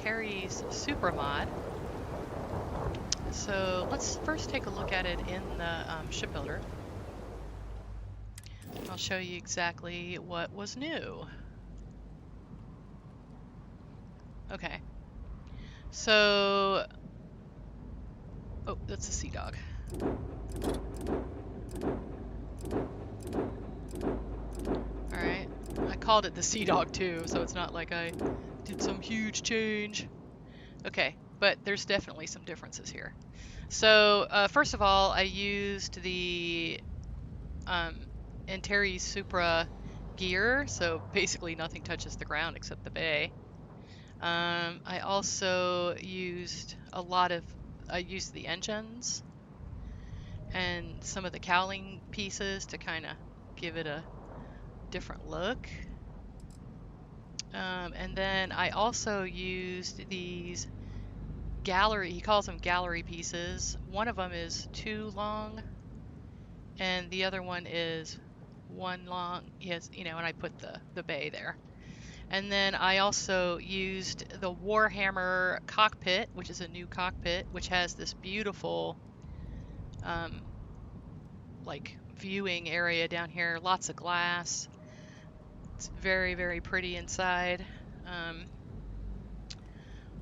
Antares Supra mod. So let's first take a look at it in the shipbuilder. I'll show you exactly what was new. Okay. So, oh, that's a sea dog. Alright. I called it the sea dog too, so it's not like I did some huge change. Okay, but there's definitely some differences here. So, first of all, I used the Antares Supra gear, so basically nothing touches the ground except the bay. I also used I used the engines and some of the cowling pieces to kind of give it a different look. And then I also used these gallery, he calls them gallery pieces. One of them is 2 long and the other one is 1 long. Yes, you know, and I put the bay there. And then I also used the Warhammer cockpit, which is a new cockpit, which has this beautiful like viewing area down here, lots of glass. It's very, very pretty inside.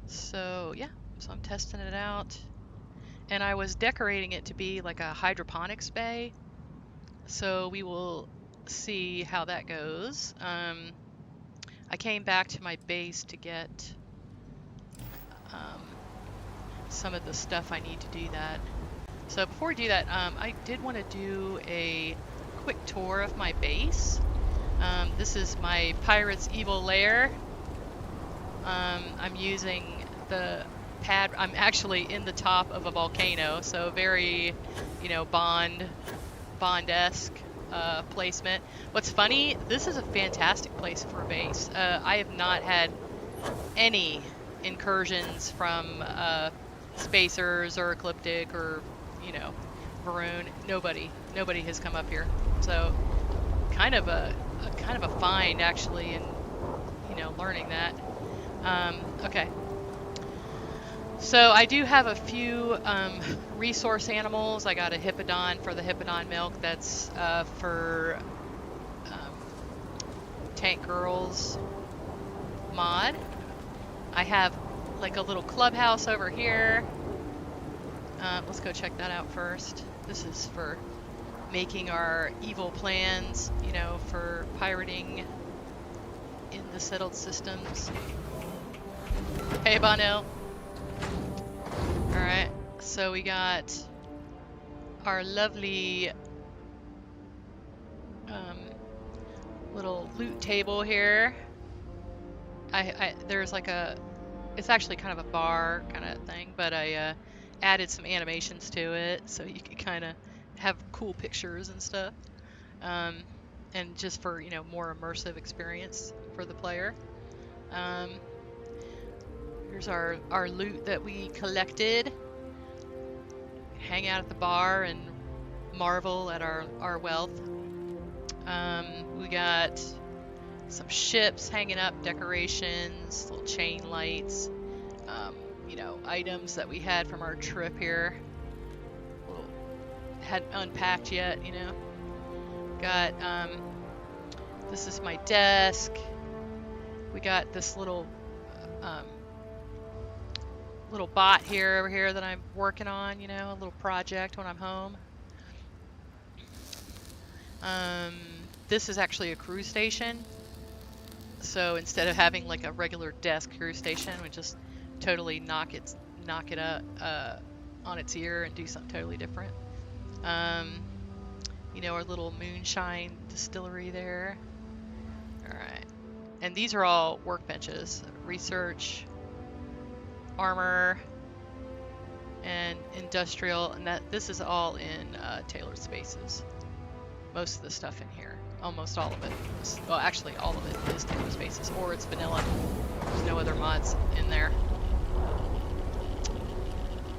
So yeah, so I'm testing it out. And I was decorating it to be like a hydroponics bay. So we will see how that goes. I came back to my base to get some of the stuff I need to do that. So before we do that, I did want to do a quick tour of my base. This is my Pirate's Evil Lair. I'm using the pad. I'm actually in the top of a volcano, so very, you know, Bond-esque placement. What's funny, this is a fantastic place for a base. I have not had any incursions from spacers or ecliptic or, you know, Varun. Nobody has come up here. So kind of a find actually, in, you know, learning that. Okay. So I do have a few resource animals. I got a hippodon for the hippodon milk. That's for Tank Girls mod. I have like a little clubhouse over here. Let's go check that out first. This is for making our evil plans, you know, for pirating in the settled systems. Hey, Bonell. Alright, so we got our lovely little loot table here. There's like it's actually kind of a bar kind of thing, but I added some animations to it so you can kind of have cool pictures and stuff. And just for, you know, more immersive experience for the player. Here's our loot that we collected. Hang out at the bar and marvel at our wealth. We got some ships hanging up, decorations, little chain lights, you know, items that we had from our trip here. Hadn't unpacked yet, you know. Got, this is my desk. We got this little bot over here that I'm working on, you know, a little project when I'm home. This is actually a crew station. So instead of having like a regular desk crew station, we just totally knock it up on its ear and do something totally different. You know, our little moonshine distillery there. All right. And these are all workbenches. Research, armor, and industrial, and this is all in tailored spaces. Most of the stuff in here, almost all of it is, well, actually all of it is tailored spaces, or it's vanilla. There's no other mods in there.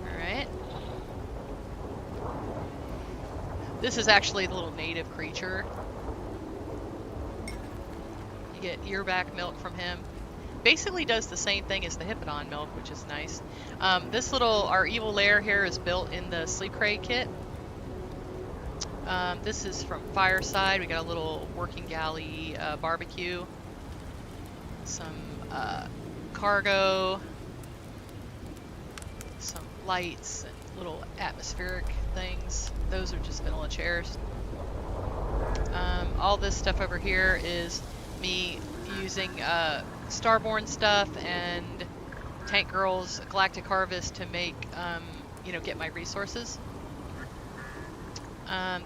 Alright. This is actually the little native creature. You get earback milk from him. basically does the same thing as the Hippodon milk, which is nice. Our evil lair here is built in the sleep crate kit. This is from Fireside. We got a little working galley barbecue, some cargo, some lights and little atmospheric things. Those are just vanilla chairs. All this stuff over here is me using Starborn stuff and Tank Girl's Galactic Harvest to make, you know, get my resources.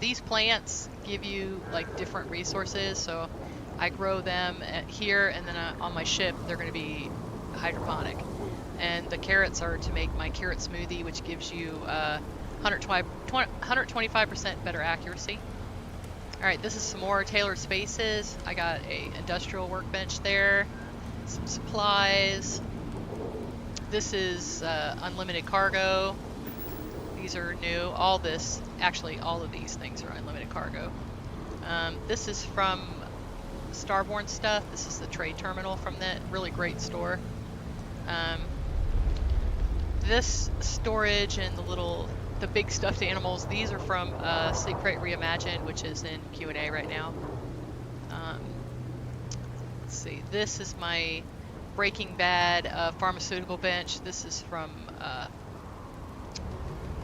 These plants give you like different resources, so I grow them here, and then on my ship they're going to be hydroponic. And the carrots are to make my carrot smoothie, which gives you 125% better accuracy. Alright, this is some more tailored spaces. I got a industrial workbench there, some supplies. This is unlimited cargo. These are new. Actually all of these things are unlimited cargo. This is from Starborn stuff. This is the trade terminal from that really great store. This storage and the big stuffed animals, these are from Sleep Crate Reimagined, which is in Q&A right now. Let's see, this is my Breaking Bad pharmaceutical bench. This is from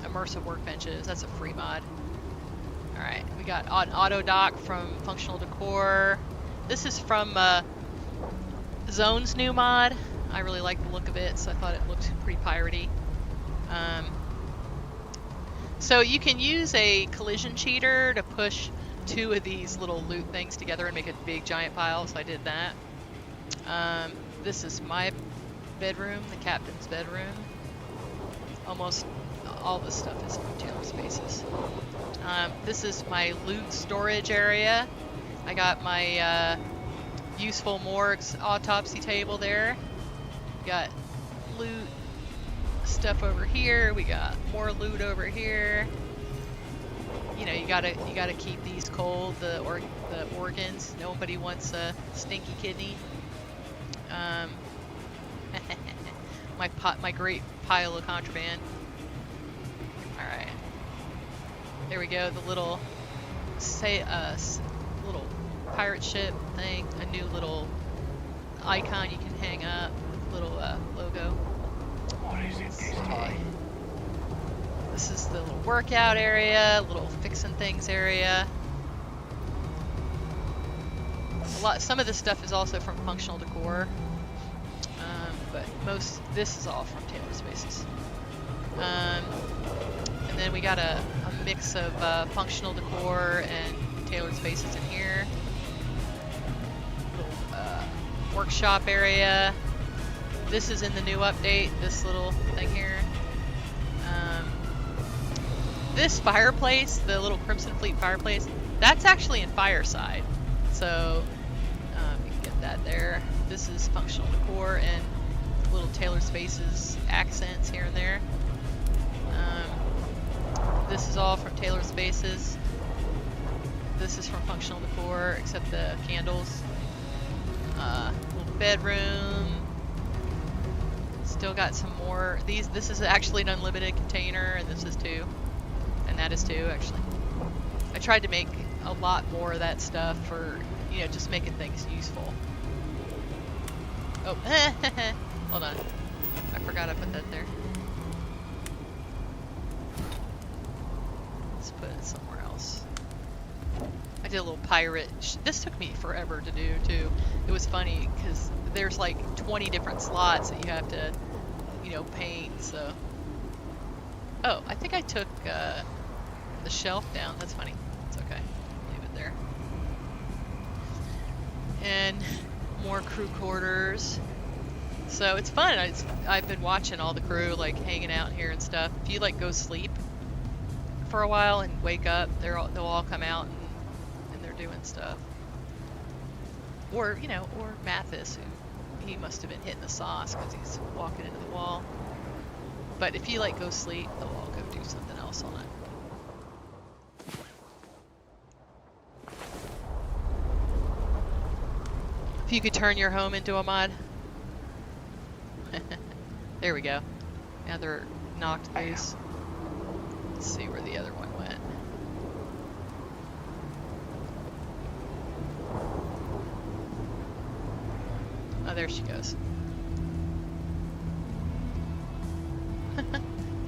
Immersive Workbenches. That's a free mod. Alright, we got an auto dock from Functional Decor. This is from Zone's new mod. I really like the look of it, so I thought it looked pretty piratey. So you can use a collision cheater to push two of these little loot things together and make a big giant pile, so I did that. This is my bedroom, the captain's bedroom. Almost all this stuff is from Taylor Spaces. This is my loot storage area. I got my useful morgues autopsy table there. Got loot stuff over here. We got more loot over here. You know, you gotta keep these cold. The organs. Nobody wants a stinky kidney. My great pile of contraband. All right. There we go. The little little pirate ship thing. A new little icon you can hang up. Little logo. What is it this time? This is the little workout area, little fixing things area. Some of this stuff is also from Functional Decor, but this is all from Taylor Spaces. And then we got a mix of Functional Decor and Tailored Spaces in here. Little workshop area. This is in the new update, this little thing here. This fireplace, the little Crimson Fleet fireplace, that's actually in Fireside. So you can get that there. This is Functional Decor and little Tailored Spaces accents here and there. This is all from Tailored Spaces. This is from Functional Decor, except the candles. Little bedroom. Still got some more. This is actually an unlimited container, and this is too. And that is too, actually. I tried to make a lot more of that stuff for, you know, just making things useful. Oh, hold on. I forgot I put that there. Let's put it somewhere else. I did a little pirate. This took me forever to do, too. It was funny, because there's like 20 different slots that you have to, you know, paint, so. Oh, I think I took the shelf down. That's funny. It's okay. Leave it there. And more crew quarters. So it's fun. I've been watching all the crew like hanging out here and stuff. If you like go sleep for a while and wake up, they'll all come out and they're doing stuff. Or, you know, or Mathis, who he must have been hitting the sauce because he's walking into the wall. But if you like go sleep, they'll all go do something else on it. If you could turn your home into a mod. There we go. Now they're knocked loose. Let's see where the other one went. Oh, there she goes.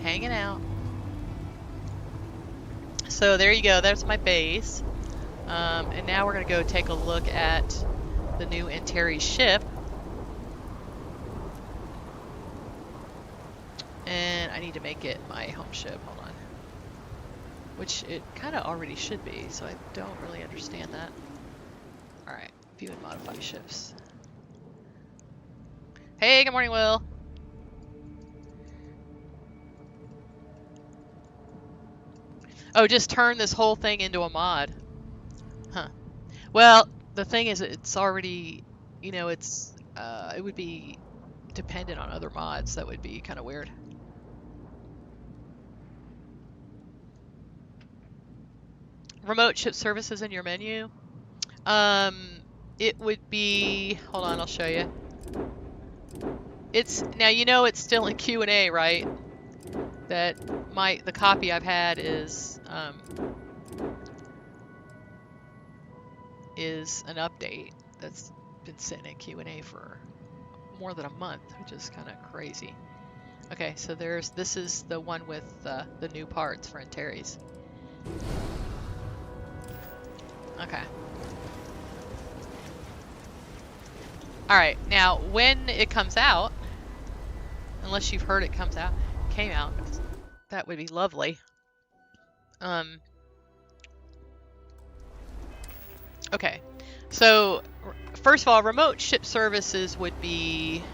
Hanging out. So there you go. That's my base. And now we're going to go take a look at the new Antares ship. And I need to make it my home ship. Hold on. Which it kind of already should be, so I don't really understand that. Alright, view and modify ships. Hey, good morning, Will. Oh, just turn this whole thing into a mod. Huh. Well, the thing is, it's already, you know, it's, it would be dependent on other mods. That would be kind of weird. Remote ship services in your menu. It would be, hold on, I'll show you. It's, now you know it's still in Q&A, right? That the copy I've had is an update that's been sitting in Q&A for more than a month, which is kind of crazy. Okay, so this is the one with the new parts for Antares. Okay. Alright, now when it comes out, unless you've heard it came out, that would be lovely. Okay, so first of all, remote ship services would be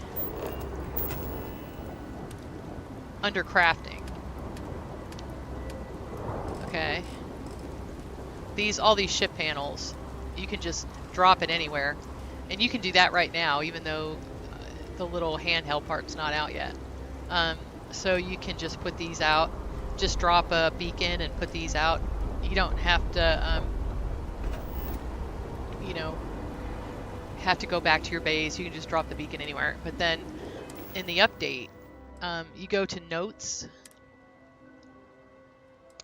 under crafting. Okay. All these ship panels, you can just drop it anywhere. And you can do that right now, even though the little handheld part's not out yet. So you can just put these out, just drop a beacon and put these out. You don't have to, you know, have to go back to your base. You can just drop the beacon anywhere. But then in the update, you go to notes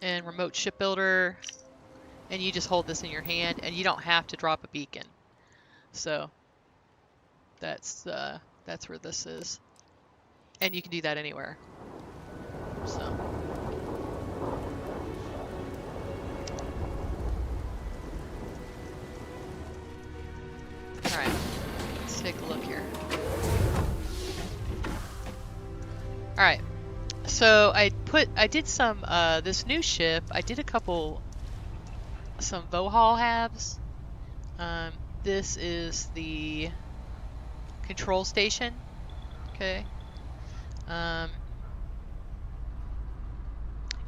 and remote shipbuilder, and you just hold this in your hand, and you don't have to drop a beacon. So that's where this is, and you can do that anywhere. So all right, let's take a look here. All right, so I did some this new ship. I did some Vohal halves. This is the control station. Okay.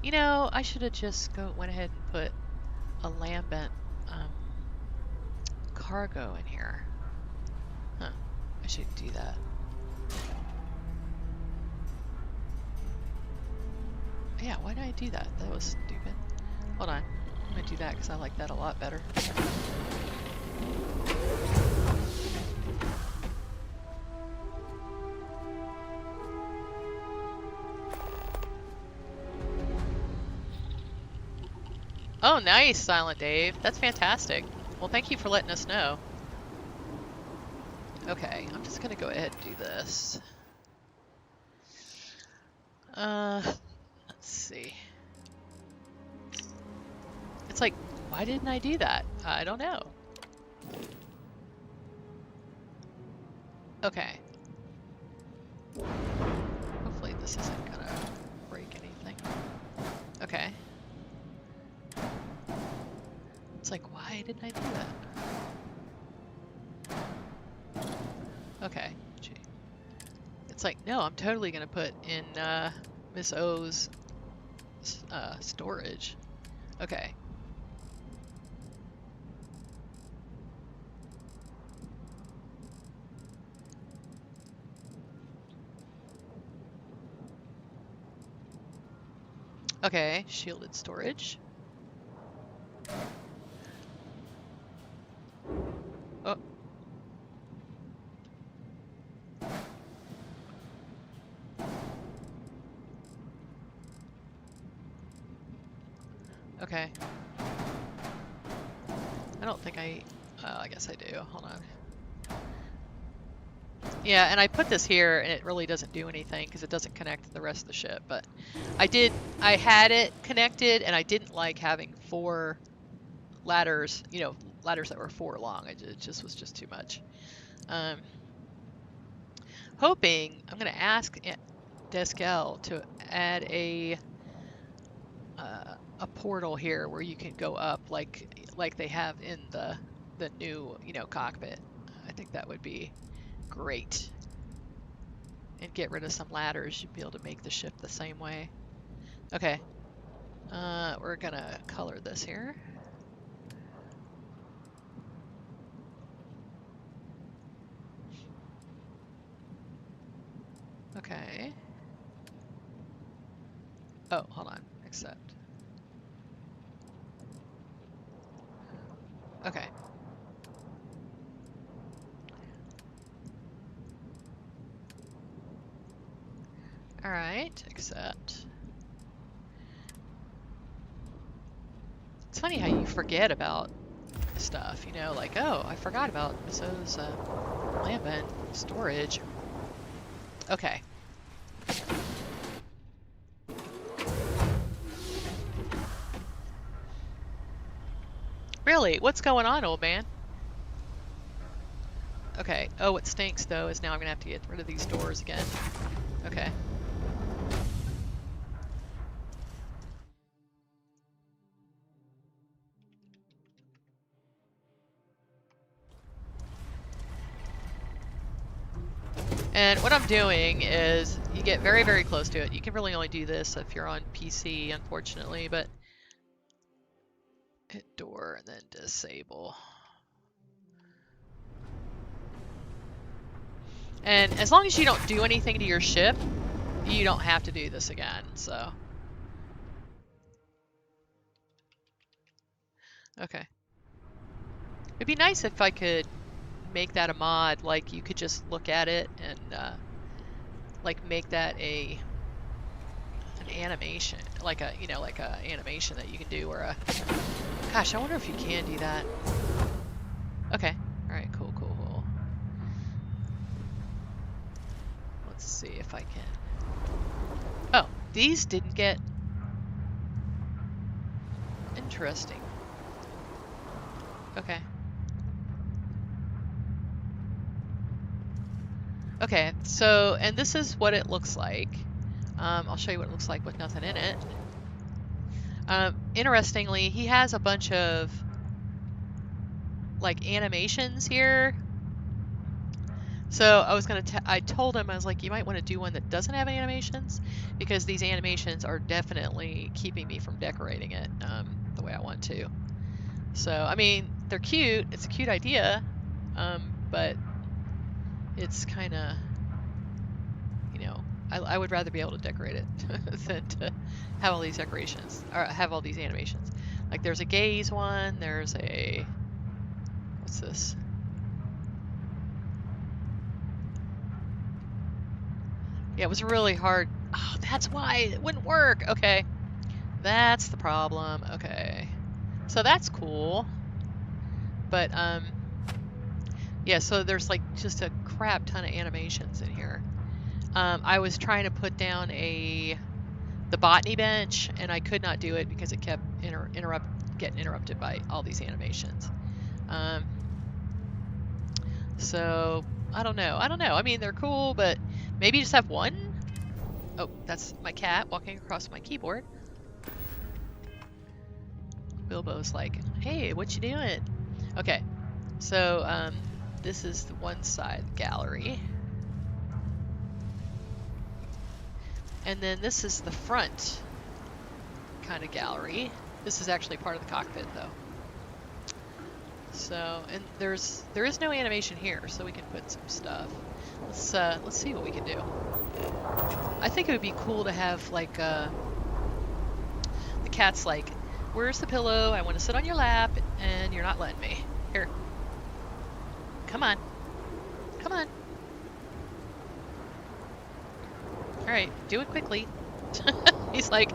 You know, I should have just went ahead and put a lambent cargo in here. Huh. I should do that. Yeah, why did I do that? That was stupid. Hold on. I'm gonna do that because I like that a lot better. Oh, nice, Silent Dave. That's fantastic. Well, thank you for letting us know. Okay, I'm just gonna go ahead and do this. Let's see. It's like, why didn't I do that? I don't know. Okay. Hopefully this isn't gonna break anything. Okay. It's like, why didn't I do that? Okay, gee. It's like, no, I'm totally gonna put in Miss O's storage. Okay. Okay, shielded storage. Oh. Okay. I don't think I guess I do. Hold on. Yeah, and I put this here, and it really doesn't do anything because it doesn't connect to the rest of the ship. But I had it connected, and I didn't like having 4 ladders, you know, ladders that were 4 long. It just was just too much. I'm going to ask Desquel to add a portal here where you can go up like they have in the new, you know, cockpit. I think that would be great. And get rid of some ladders. You'd be able to make the ship the same way. Okay. We're gonna color this here. Okay. Oh, hold on. Accept. Okay. All right. Accept. It's funny how you forget about stuff, you know, like, oh, I forgot about So's lamp and storage. Okay. Really? What's going on, old man? Okay. Oh, what stinks, though, is now I'm going to have to get rid of these doors again. Okay. And what I'm doing is you get very, very close to it. You can really only do this if you're on PC, unfortunately, but hit door and then disable. And as long as you don't do anything to your ship, you don't have to do this again, so. Okay. It'd be nice if I could make that a mod, like you could just look at it and like make that an animation, like a, you know, like a animation that you can do, or a, gosh, I wonder if you can do that. Okay. All right, cool, cool, cool. Let's see if I can. Oh, these didn't get. Interesting. Okay. Okay, so, and this is what it looks like. I'll show you what it looks like with nothing in it. Interestingly, he has a bunch of like animations here. So I told him, I was like, you might want to do one that doesn't have animations, because these animations are definitely keeping me from decorating it the way I want to. So, I mean, they're cute. It's a cute idea, but it's kind of, you know, I would rather be able to decorate it than to have all these decorations, or have all these animations. Like there's a gaze one, there's a, what's this? Yeah, it was really hard. Oh, that's why it wouldn't work. Okay, that's the problem. Okay, so that's cool. But yeah, so there's like just a crap ton of animations in here. I was trying to put down the botany bench, and I could not do it because it kept getting interrupted by all these animations. So I don't know. I mean, they're cool, but maybe just have one. Oh, that's my cat walking across my keyboard. Bilbo's like, hey, what you doing? Okay, so this is the one side gallery. And then this is the front kind of gallery. This is actually part of the cockpit, though. So, and there is no animation here, so we can put some stuff. Let's see what we can do. I think it would be cool to have like the cat's like, where's the pillow? I want to sit on your lap, and you're not letting me. Here, come on, come on. All right, do it quickly. He's like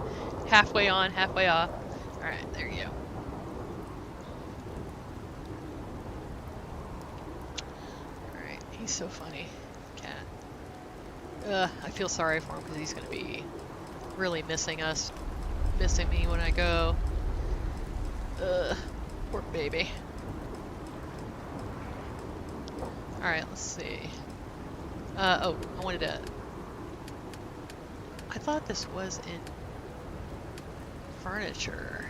halfway on, halfway off. Alright, there you go. Alright, he's so funny. Cat. I feel sorry for him because he's going to be really missing me when I go. Poor baby. Alright, let's see. Oh, I wanted to... I thought this was in furniture.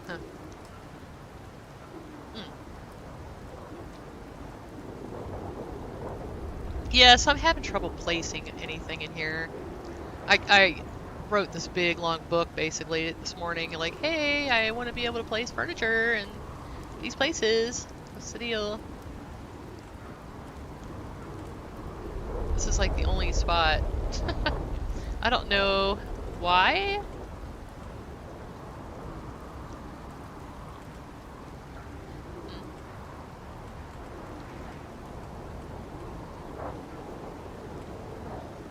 Huh. Yeah, so I'm having trouble placing anything in here. I wrote this big long book basically this morning, like, hey, I want to be able to place furniture in these places. What's the deal? This is like the only spot. I don't know why.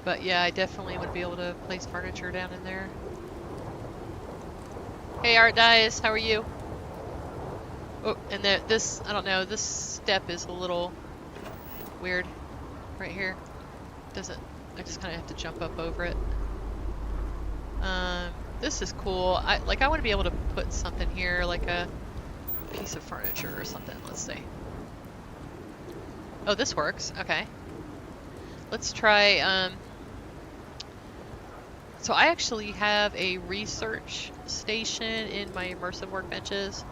But yeah, I definitely would be able to place furniture down in there. Hey, Art Dice, how are you? Oh, and this, I don't know, this step is a little weird right here. Doesn't, I just kind of have to jump up over it. This is cool. I want to be able to put something here, like a piece of furniture or something. Let's see. Oh, this works. Okay. Let's try, so I actually have a research station in my immersive workbenches.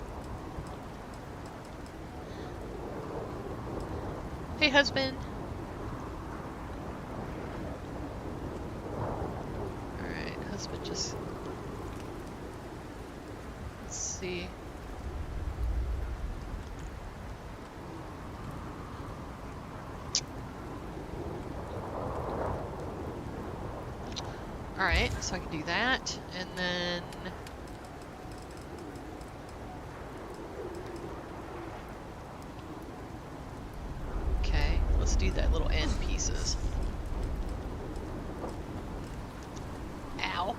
Hey, husband. Alright, husband just... Let's see. Alright, so I can do that, and then... Okay, let's do that little end pieces. Ow.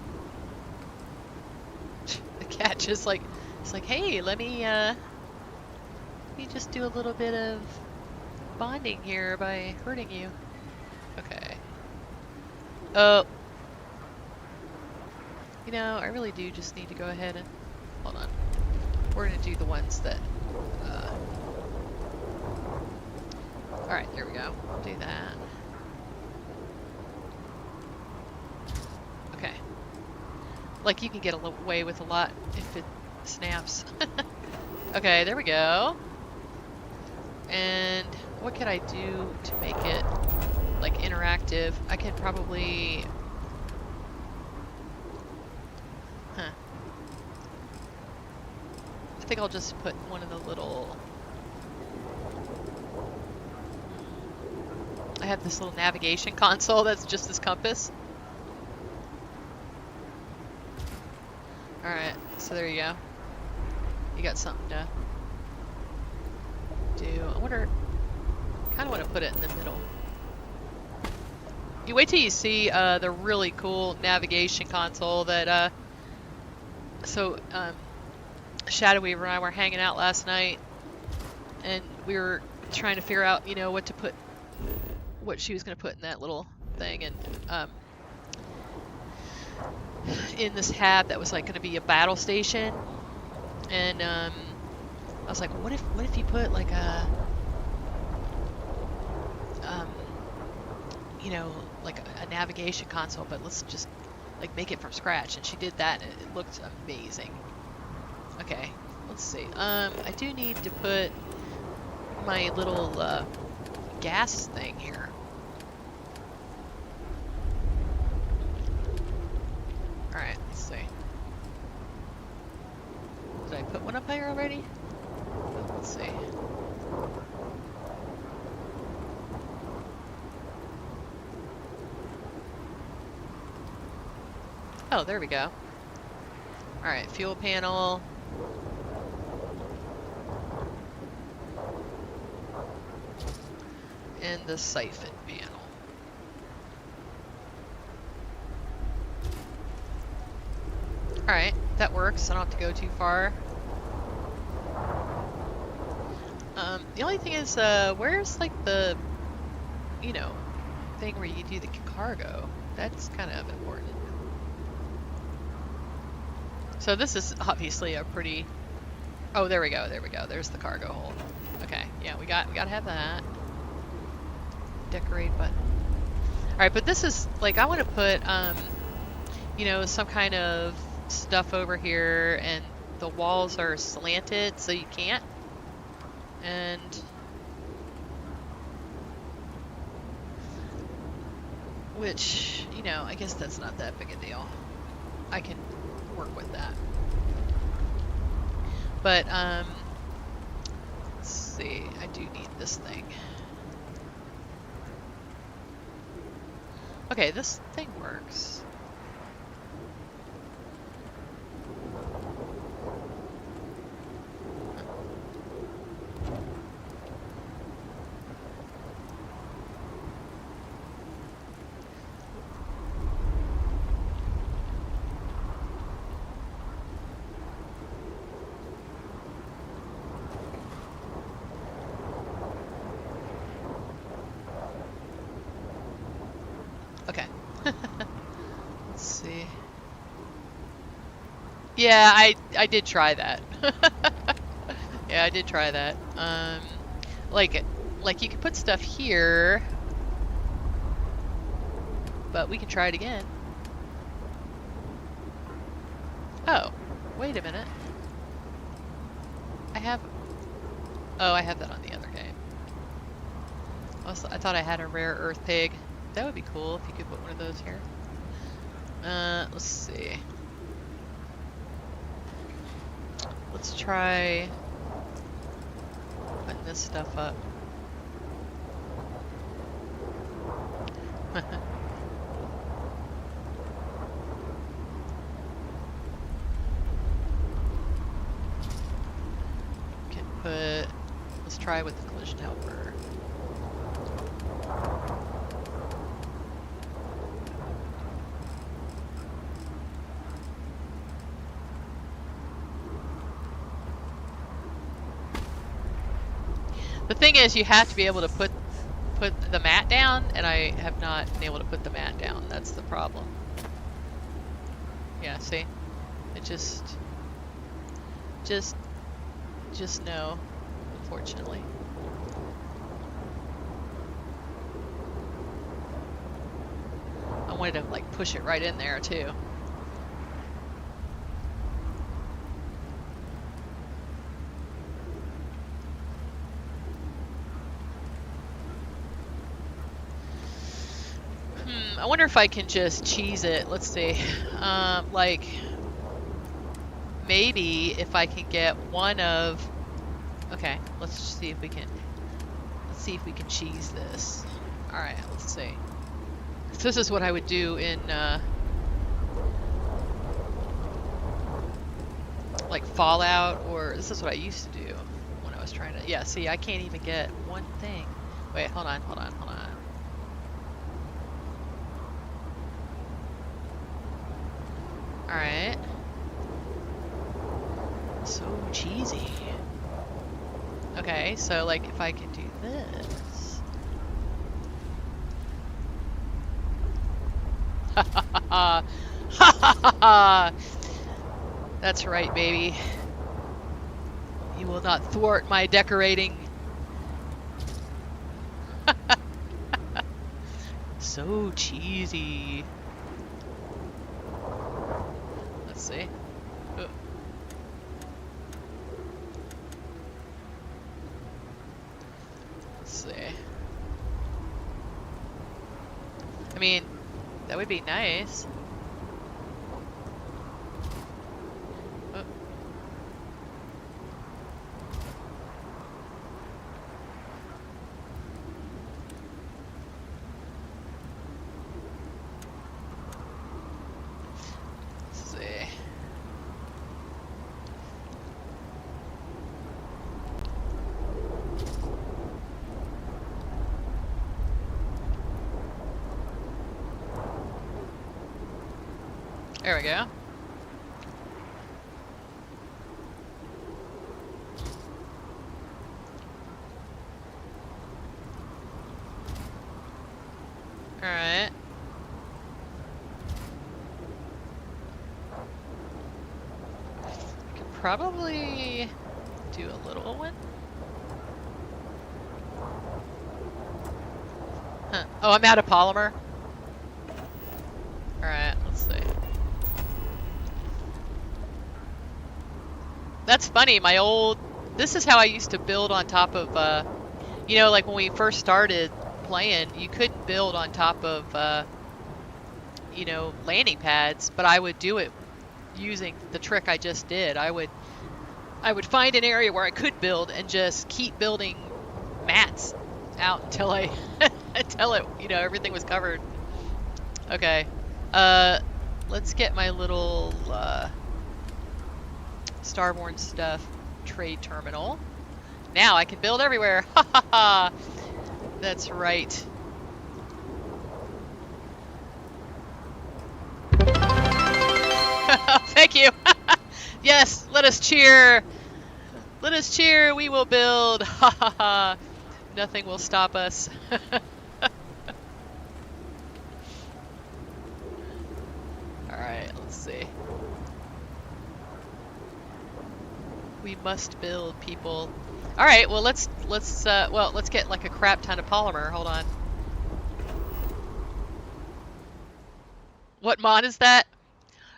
The cat just like, it's like, hey, let me just do a little bit of bonding here by hurting you. Okay. Oh. You know, I really do just need to go ahead and... Hold on. We're going to do the ones that... Alright, there we go. Do that. Okay. Like, you can get away with a lot if it snaps. Okay, there we go. And what could I do to make it, like, interactive? I could probably... I think I'll just put one of the little... I have this little navigation console that's just this compass. Alright, so there you go. You got something to do. I wonder... I kind of want to put it in the middle. You wait till you see the really cool navigation console that... Shadow Weaver and I were hanging out last night, and we were trying to figure out, you know, what she was going to put in that little thing, and in this tab that was like going to be a battle station, and I was like, what if you put like a you know, like a navigation console, but let's just like make it from scratch. And she did that, and it looked amazing. Okay, let's see. I do need to put my little gas thing here. Alright, let's see. Did I put one up here already? Let's see. Oh, there we go. Alright, fuel panel. And the siphon panel. Alright, that works. I don't have to go too far. The only thing is, where's like the, you know, thing where you do the cargo? That's kind of important. So this is obviously a pretty... Oh, there we go, there we go. There's the cargo hold. Okay, yeah, we gotta have that. Decorate button. Alright, but this is, like, I want to put, you know, some kind of stuff over here, and the walls are slanted, so you can't. And... which, you know, I guess that's not that big a deal. I can work with that. But, let's see, I do need this thing. Okay, this thing works. Okay. Let's see. Yeah, I did try that. Yeah, I did try that. Like you could put stuff here, but we can try it again. Oh, wait a minute. I have that on the other game. Also, I thought I had a rare earth pig. That would be cool if you could put one of those here. Let's see. Let's try putting this stuff up. Can put, let's try with the collision helper. The thing is, you have to be able to put the mat down, and I have not been able to put the mat down. That's the problem. Yeah, see? It just no, unfortunately. I wanted to like push it right in there too. I wonder if I can just cheese it. Let's see. Like, maybe if I can get one of... Okay, let's see if we can... Let's see if we can cheese this. Alright, let's see. So this is what I would do in, like, Fallout, or... This is what I used to do when I was trying to... Yeah, see, I can't even get one thing. Wait, hold on. Alright. So cheesy. Okay, so like if I can do this. Ha ha ha ha! Ha ha ha! That's right, baby. You will not thwart my decorating. So cheesy. Let's see. Oh. Let's see. I mean, that would be nice. Oh. Let's see. There we go. Alright. I could probably do a little one. Huh. Oh, I'm out of polymer. Alright, let's see. That's funny, this is how I used to build on top of, you know, like when we first started playing, you couldn't build on top of, you know, landing pads, but I would do it using the trick I just did. I would find an area where I could build and just keep building mats out until until it, you know, everything was covered. Okay. Let's get my little, Starborn stuff trade terminal. Now I can build everywhere. Ha ha ha. That's right. Thank you. Yes, let us cheer. Let us cheer. We will build. Ha ha ha. Nothing will stop us. All right, let's see. We must build, people. All right, well let's get like a crap ton of polymer. Hold on. What mod is that?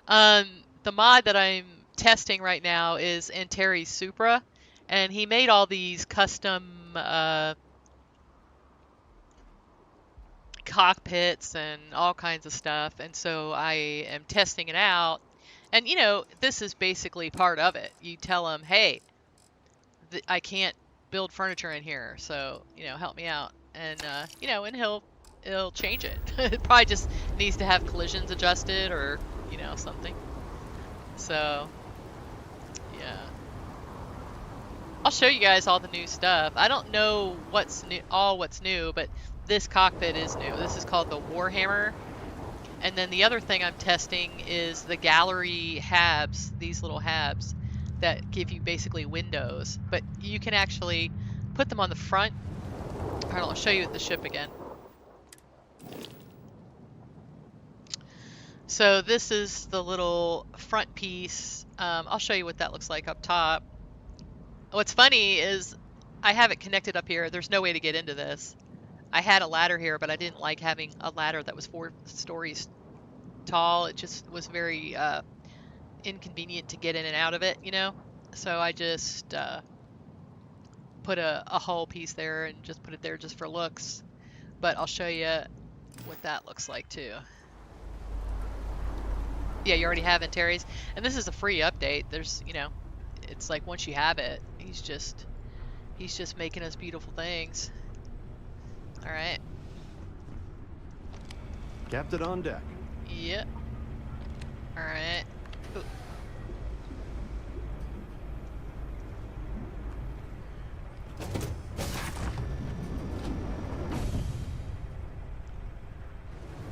The mod that I'm testing right now is Antares Supra, and he made all these custom cockpits and all kinds of stuff, and so I am testing it out. And you know, this is basically part of it. You tell him, hey, I can't build furniture in here, so you know, help me out, and you know, and he'll change it. It probably just needs to have collisions adjusted or you know, something. So yeah, I'll show you guys all the new stuff. I don't know what's new, but this cockpit is new. This is called the Warhammer. And then the other thing I'm testing is the gallery habs, these little habs that give you basically windows, but you can actually put them on the front. All right, I'll show you the ship again. So this is the little front piece. I'll show you what that looks like up top. What's funny is I have it connected up here. There's no way to get into this. I had a ladder here, but I didn't like having a ladder that was 4 stories tall. It just was very inconvenient to get in and out of it, you know? So I just put a hull piece there and just put it there just for looks. But I'll show you what that looks like too. Yeah, you already have Antares. And this is a free update. There's, you know, it's like once you have it, he's just making us beautiful things. All right. Captain on deck. Yep. All right. Ooh.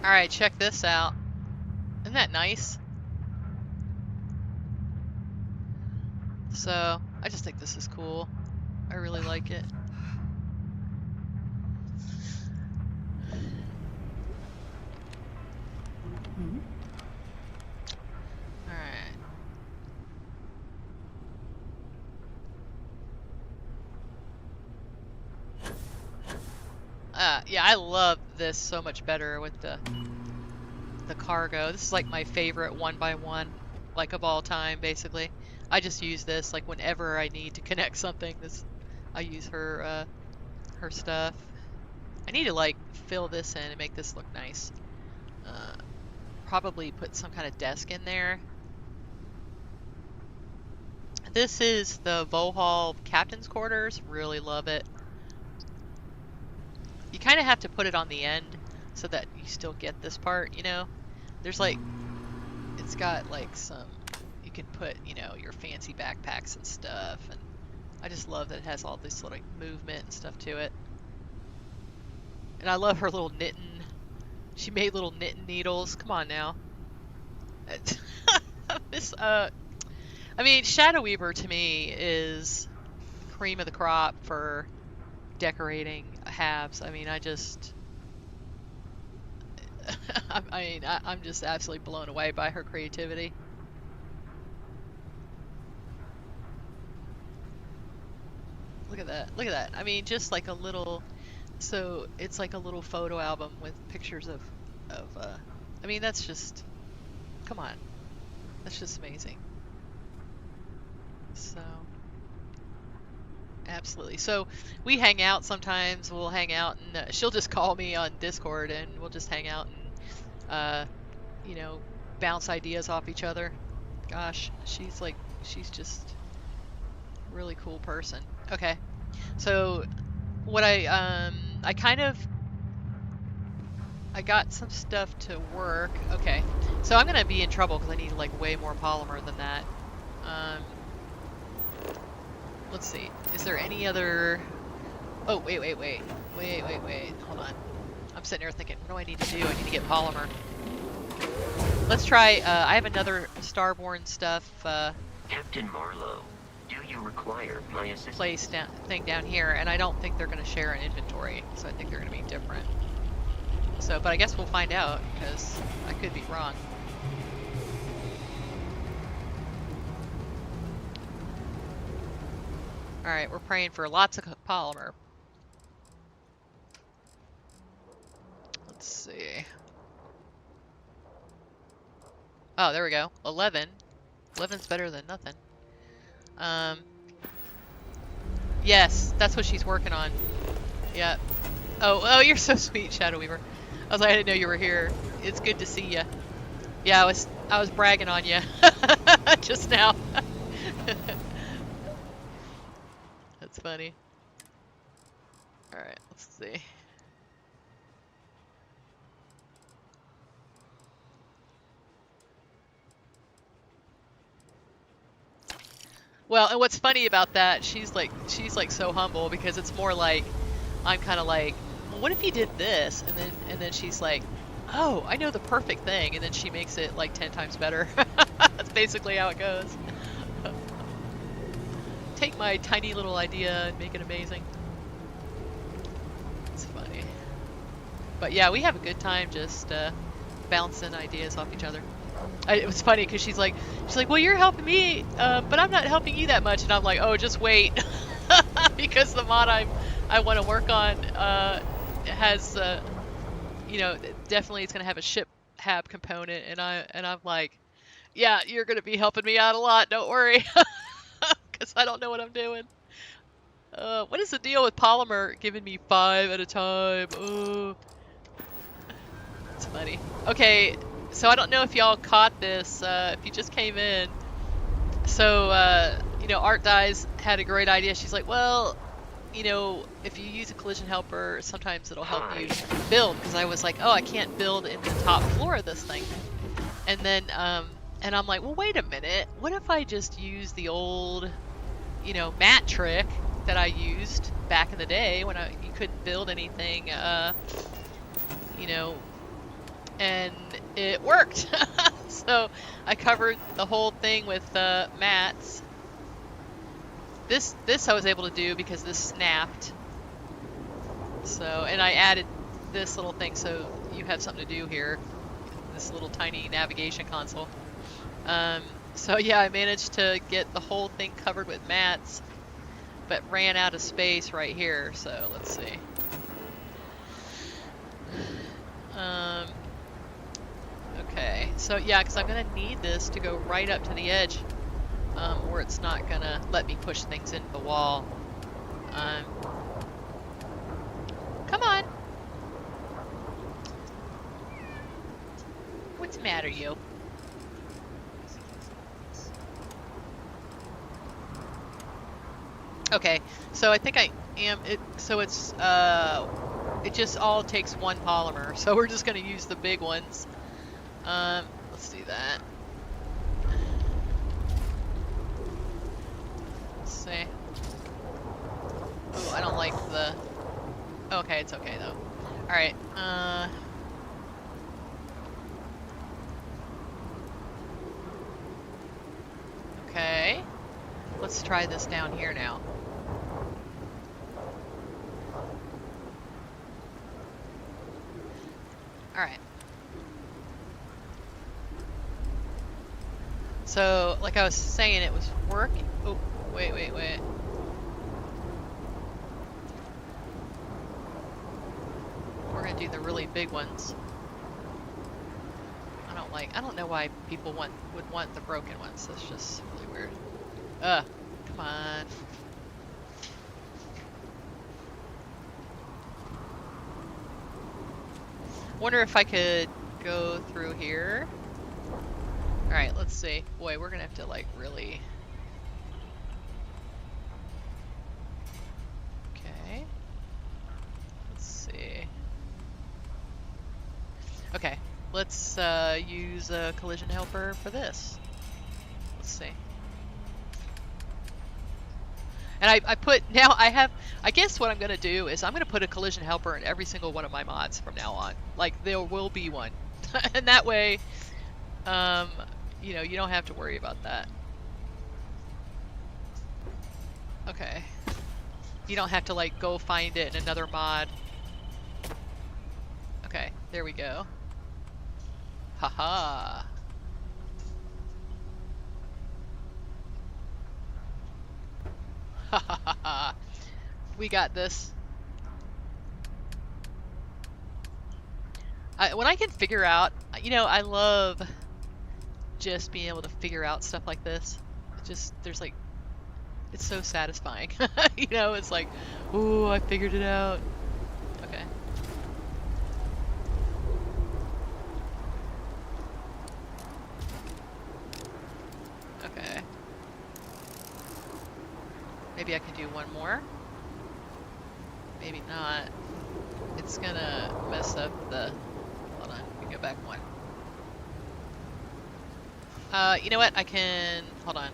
All right, check this out. Isn't that nice? So, I just think this is cool. I really like it. Alright. Yeah, I love this so much better with the cargo. This is like my favorite 1x1, like of all time, basically. I just use this like whenever I need to connect something. I use her stuff. I need to like fill this in and make this look nice. Probably put some kind of desk in there. This is the Vohall captain's quarters. Really love it. You kind of have to put it on the end so that you still get this part, you know? There's like, it's got like some, you can put, you know, your fancy backpacks and stuff, and I just love that it has all this little movement and stuff to it. And I love her little knitting. She made little knitting needles. Come on now. I mean, Shadow Weaver to me is cream of the crop for decorating halves. I mean, I mean, I'm just absolutely blown away by her creativity. Look at that. Look at that. I mean, just like a little, so it's like a little photo album with pictures of I mean, that's just, come on. That's just amazing. So, absolutely. So, we hang out sometimes. We'll hang out and she'll just call me on Discord and we'll just hang out and, you know, bounce ideas off each other. Gosh, she's just a really cool person. Okay. So, what I kind of, I got some stuff to work. Okay. So I'm gonna be in trouble because I need like way more polymer than that. Um, let's see. Is there any other? Oh, wait. Hold on. I'm sitting here thinking, what do I need to do? I need to get polymer. Let's try. I have another Starborn stuff. Captain Marlowe, do you require my assistance? Thing down here, and I don't think they're gonna share an inventory, so I think they're gonna be different. So, but I guess we'll find out because I could be wrong. Alright, we're praying for lots of polymer. Let's see. Oh, there we go. 11. 11's better than nothing. Yes, that's what she's working on. Yeah. Oh, you're so sweet, Shadow Weaver. I was like, I didn't know you were here. It's good to see you. Yeah, I was bragging on you just now. That's funny. All right, let's see. Well, and what's funny about that, she's like so humble because it's more like I'm kind of like, well, what if you did this? And then she's like, oh, I know the perfect thing, and then she makes it like 10 times better. That's basically how it goes. Take my tiny little idea and make it amazing. It's funny. But yeah, we have a good time just bouncing ideas off each other. It was funny because she's like, well, you're helping me, but I'm not helping you that much, and I'm like, oh, just wait, because the mod I want to work on has, you know, definitely it's gonna have a ship hab component, and I'm like, yeah, you're gonna be helping me out a lot, don't worry, because I don't know what I'm doing. What is the deal with polymer giving me 5 at a time? Oh, it's funny. Okay. So I don't know if y'all caught this, if you just came in. So, you know, Art Dies had a great idea. She's like, well, you know, if you use a collision helper, sometimes it'll help you build. Because I was like, oh, I can't build in the top floor of this thing. And then, and I'm like, well, wait a minute. What if I just use the old, you know, mat trick that I used back in the day when you couldn't build anything, you know, and it worked. So I covered the whole thing with mats. This I was able to do because this snapped. So, and I added this little thing so you have something to do here. This little tiny navigation console. So yeah, I managed to get the whole thing covered with mats, but ran out of space right here. So let's see. Okay, so yeah, because I'm going to need this to go right up to the edge, or it's not going to let me push things into the wall. Come on! What's the matter, you? Okay, so I think I am, so it's, it just all takes one polymer, so we're just going to use the big ones. Let's do that. Let's see. Ooh, I don't like the... Okay, it's okay though. Alright, okay. Let's try this down here now. Alright. So, like I was saying, it was working. Oh, wait. We're gonna do the really big ones. I don't know why people would want the broken ones. That's just really weird. Come on. Wonder if I could go through here. Alright, let's see. Boy, we're gonna have to like really... Okay. Let's see. Okay, let's use a collision helper for this. Let's see. And I put, now I have, I guess what I'm going to do is I'm going to put a collision helper in every single one of my mods from now on. Like, there will be one. And that way, you know, you don't have to worry about that. Okay. You don't have to, like, go find it in another mod. Okay, there we go. Haha. We got this. When I can figure out, you know, I love just being able to figure out stuff like this. There's like, it's so satisfying. You know, it's like, ooh, I figured it out. Okay. Okay. Maybe I can do one more. Maybe not. It's gonna mess up the... Hold on, let me go back one. You know what? I can... Hold on.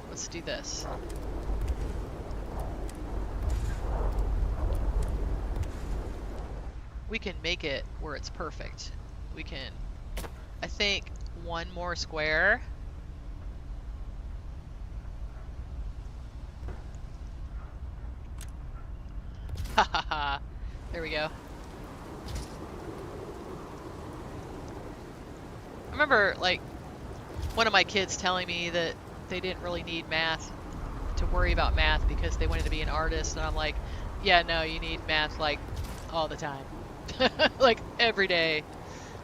Let's do this. We can make it where it's perfect. We can... I think one more square. There we go. I remember, like, one of my kids telling me that they didn't really need math to worry about math because they wanted to be an artist, and I'm like, yeah, no, you need math, like, all the time. Like, every day.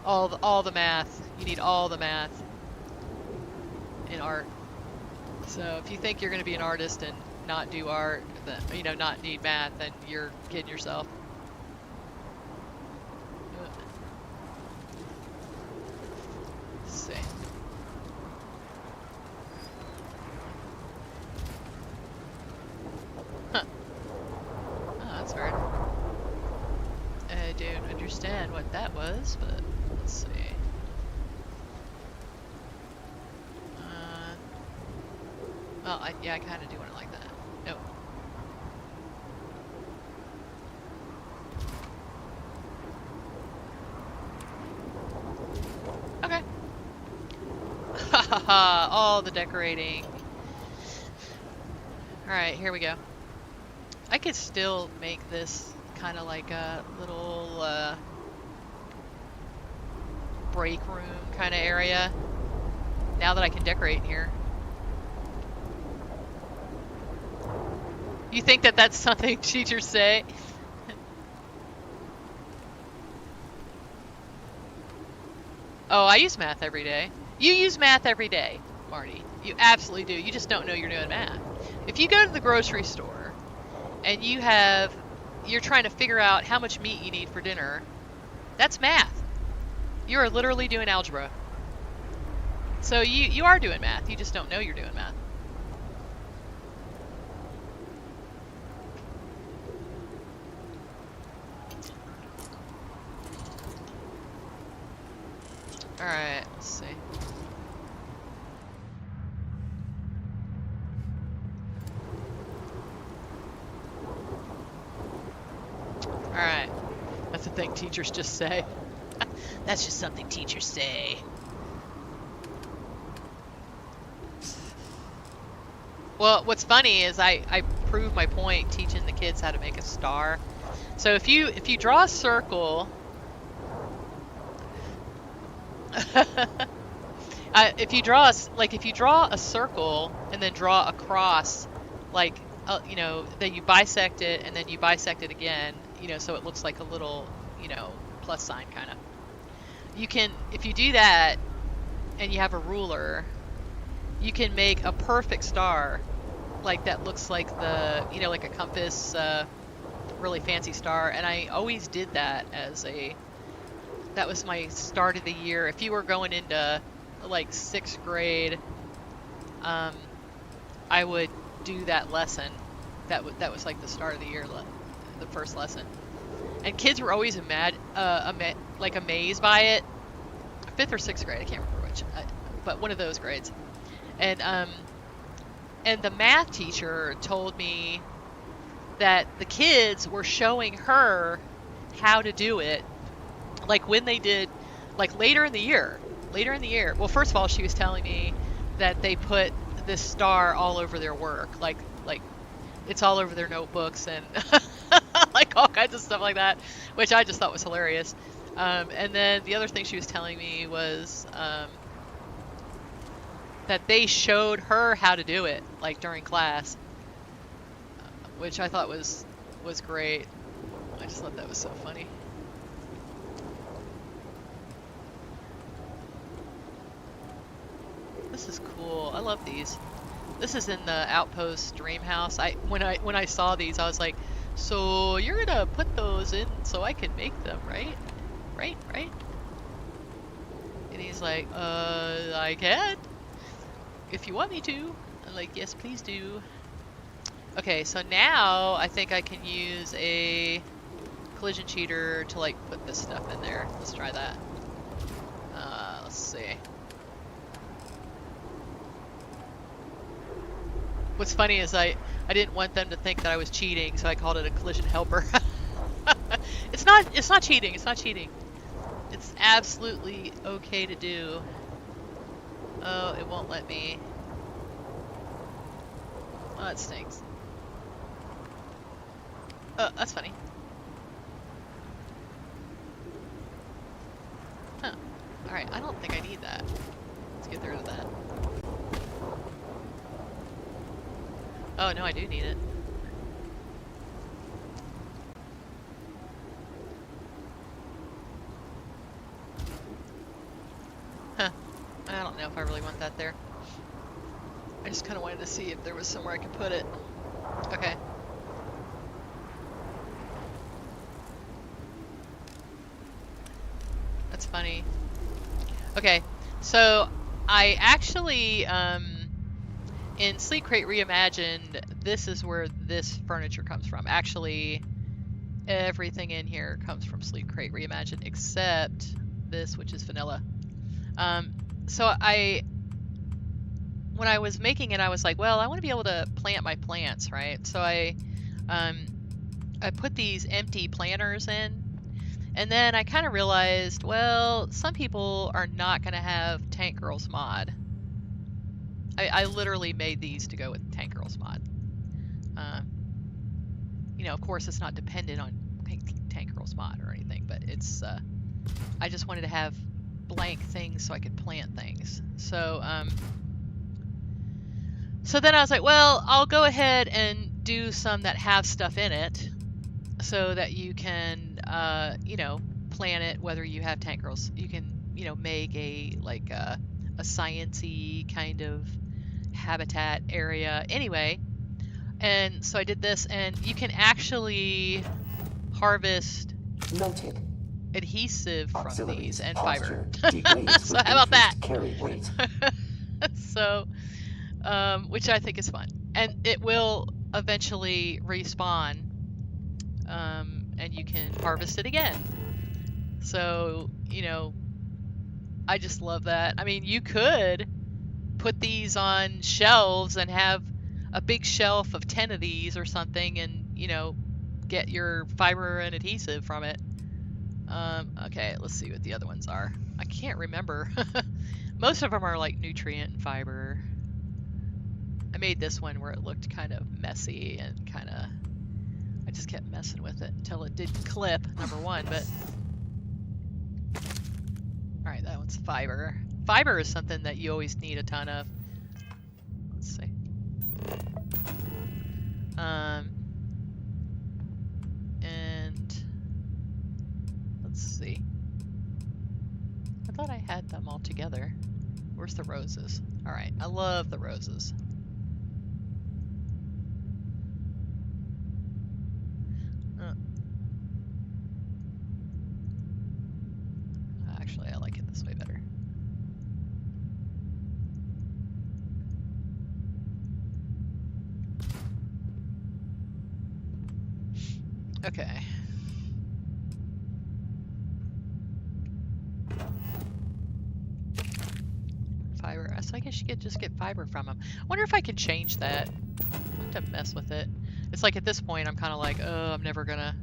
All the math. You need all the math in art. So if you think you're going to be an artist and not do art, then, you know, not need math, then you're kidding yourself. Let's see. Huh. Oh, that's weird. I don't understand what that was, but let's see. Well, yeah, I kind of do want it like that. No. Okay. Ha ha ha! All the decorating. Alright, here we go. I could still make this kind of like a little break room kind of area now that I can decorate in here. You think that that's something teachers say? Oh, I use math every day. You use math every day, Marty. You absolutely do. You just don't know you're doing math. If you go to the grocery store and you're trying to figure out how much meat you need for dinner, that's math. You are literally doing algebra. So you are doing math. You just don't know you're doing math. Alright, let's see. Alright. That's the thing teachers just say. That's just something teachers say. Well, what's funny is I prove my point teaching the kids how to make a star. So if you draw a circle... If you draw if you draw a circle and then draw a cross, like you know, then you bisect it and then you bisect it again, you know, so it looks like a little, you know, plus sign kind of. You can, if you do that and you have a ruler, you can make a perfect star, like that looks like the, you know, like a compass, really fancy star. And I always did that that was my start of the year. If you were going into like 6th grade, I would do that lesson. That was like the start of the year, the first lesson. And kids were always amazed by it. 5th or 6th grade, I can't remember which, but one of those grades. And the math teacher told me that the kids were showing her how to do it, like when they did, like later in the year. Well, first of all, she was telling me that they put this star all over their work, like it's all over their notebooks and like all kinds of stuff like that, which I just thought was hilarious. And then the other thing she was telling me was that they showed her how to do it, like during class, which I thought was great. I just thought that was so funny. This is cool. I love these. This is in the Outpost Dream House. When I saw these, I was like, so you're gonna put those in so I can make them, right? Right? And he's like, I can, if you want me to. I'm like, yes, please do. Okay, so now I think I can use a collision cheater to like put this stuff in there. Let's try that. Let's see. What's funny is I didn't want them to think that I was cheating, so I called it a collision helper. It's not cheating. It's not cheating. It's absolutely okay to do. Oh, it won't let me. Oh, that stinks. Oh, that's funny. Huh. Alright, I don't think I need that. Let's get rid of that. Oh, no, I do need it. Huh. I don't know if I really want that there. I just kind of wanted to see if there was somewhere I could put it. Okay. That's funny. Okay, so I actually, in Sleep Crate Reimagined, this is where this furniture comes from. Actually, everything in here comes from Sleep Crate Reimagined except this, which is vanilla. So when I was making it, I was like, well, I want to be able to plant my plants, right? So I put these empty planters in, and then I kind of realized, well, some people are not going to have Tank Girls mod. I literally made these to go with Tank Girls mod. You know, of course, it's not dependent on Tank Girls mod or anything, but it's, I just wanted to have blank things so I could plant things. So, so then I was like, well, I'll go ahead and do some that have stuff in it so that you can, you know, plant it whether you have Tank Girls. You can, you know, make a, like, a science-y kind of habitat area anyway. And so I did this, and you can actually harvest Noted. adhesive from Auxiliaries, these and posture, fiber. degrades So with how about that? carry weight. So, which I think is fun, and it will eventually respawn, and you can harvest it again. So, you know, I just love that. I mean, you could put these on shelves and have a big shelf of 10 of these or something, and, you know, get your fiber and adhesive from it. Okay, let's see what the other ones are. I can't remember. Most of them are like nutrient and fiber. I made this one where it looked kind of messy and kind of, I just kept messing with it until it did clip, number one, but. Alright, that one's fiber. Fiber is something that you always need a ton of. Let's see. And let's see. I thought I had them all together. Where's the roses? All right, I love the roses. Actually, I like it this way better. Okay. Fiber. So I guess you could just get fiber from them. I wonder if I can change that. I have to mess with it. It's like at this point, I'm kind of like, oh, I'm never gonna.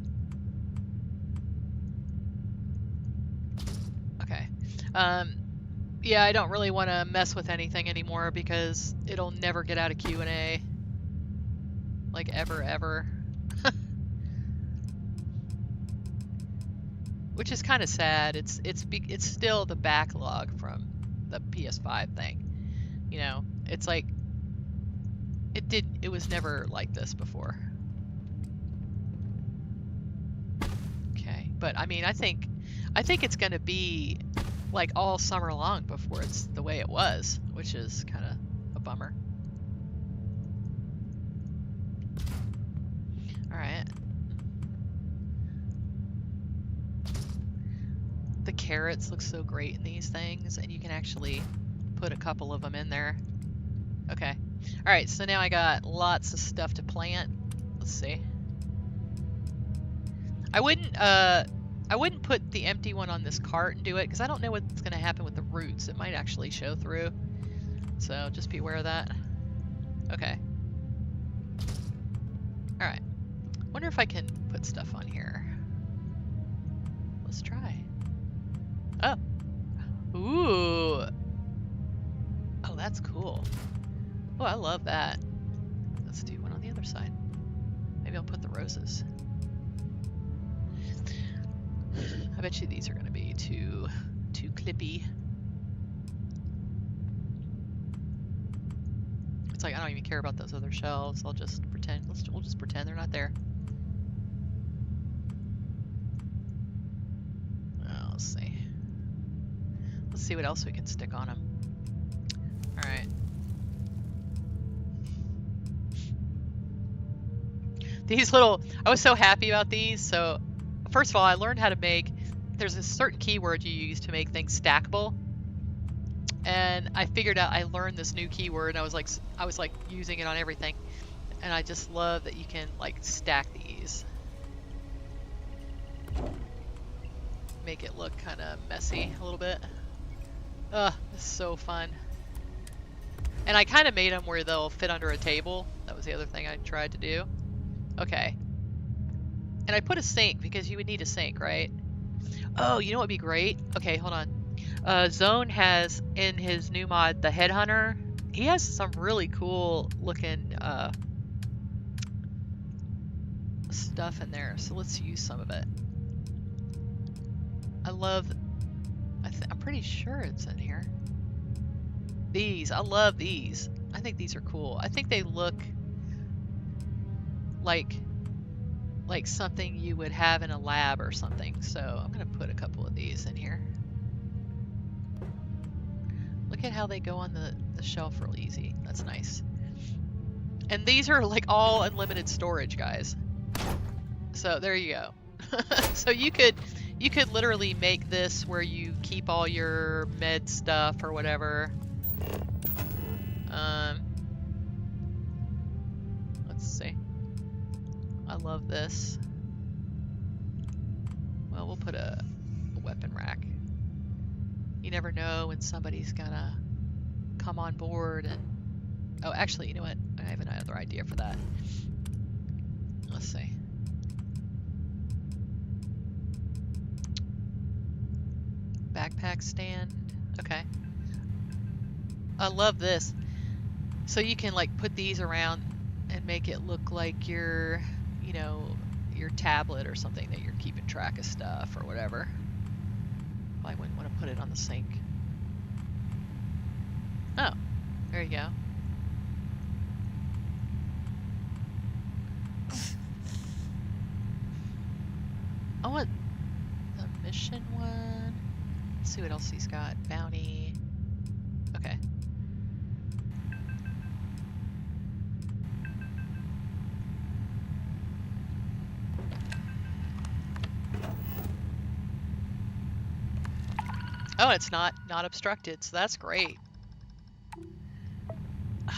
Okay. Yeah, I don't really want to mess with anything anymore because it'll never get out of Q&A. Like ever. Which is kind of sad. It's still the backlog from the PS5 thing. You know, it's like it was never like this before. Okay, but I mean, I think it's going to be like all summer long before it's the way it was, which is kind of a bummer. All right. The carrots look so great in these things, and you can actually put a couple of them in there. Okay. All right, so now I got lots of stuff to plant. Let's see. I wouldn't put the empty one on this cart and do it because I don't know what's going to happen with the roots. It might actually show through. So just be aware of that. Okay. All right. Wonder if I can put stuff on here. Let's try. Oh. Ooh. Oh, that's cool. Oh, I love that. Let's do one on the other side. Maybe I'll put the roses. I bet you these are going to be too clippy. It's like I don't even care about those other shelves. I'll just pretend. We'll just pretend they're not there. Oh, let's see. Let's see what else we can stick on them. All right. These little, I was so happy about these. So first of all, I learned how to make, there's a certain keyword you use to make things stackable. And I figured out, I learned this new keyword and I was like using it on everything. And I just love that you can like stack these. Make it look kind of messy a little bit. Ugh, it's so fun. And I kind of made them where they'll fit under a table. That was the other thing I tried to do. Okay. And I put a sink because you would need a sink, right? Oh, you know what would be great? Okay, hold on. Zone has in his new mod, the Headhunter. He has some really cool looking stuff in there. So let's use some of it. I love, I'm pretty sure it's in here. These, I love these. I think these are cool. I think they look like something you would have in a lab or something. So I'm gonna put a couple of these in here. Look at how they go on the shelf real easy. That's nice. And these are like all unlimited storage, guys. So there you go. So you could literally make this where you keep all your med stuff or whatever. Let's see. I love this. Well, we'll put a weapon rack. You never know when somebody's gonna come on board and... Oh, actually, you know what? I have another idea for that. Let's see. Backpack stand. Okay. I love this. So you can like put these around and make it look like your, you know, your tablet or something that you're keeping track of stuff or whatever. Well, I wouldn't want to put it on the sink. Oh, there you go. I want the mission one. Let's see what else he's got. Bounty. Okay. Oh, it's not obstructed, so that's great.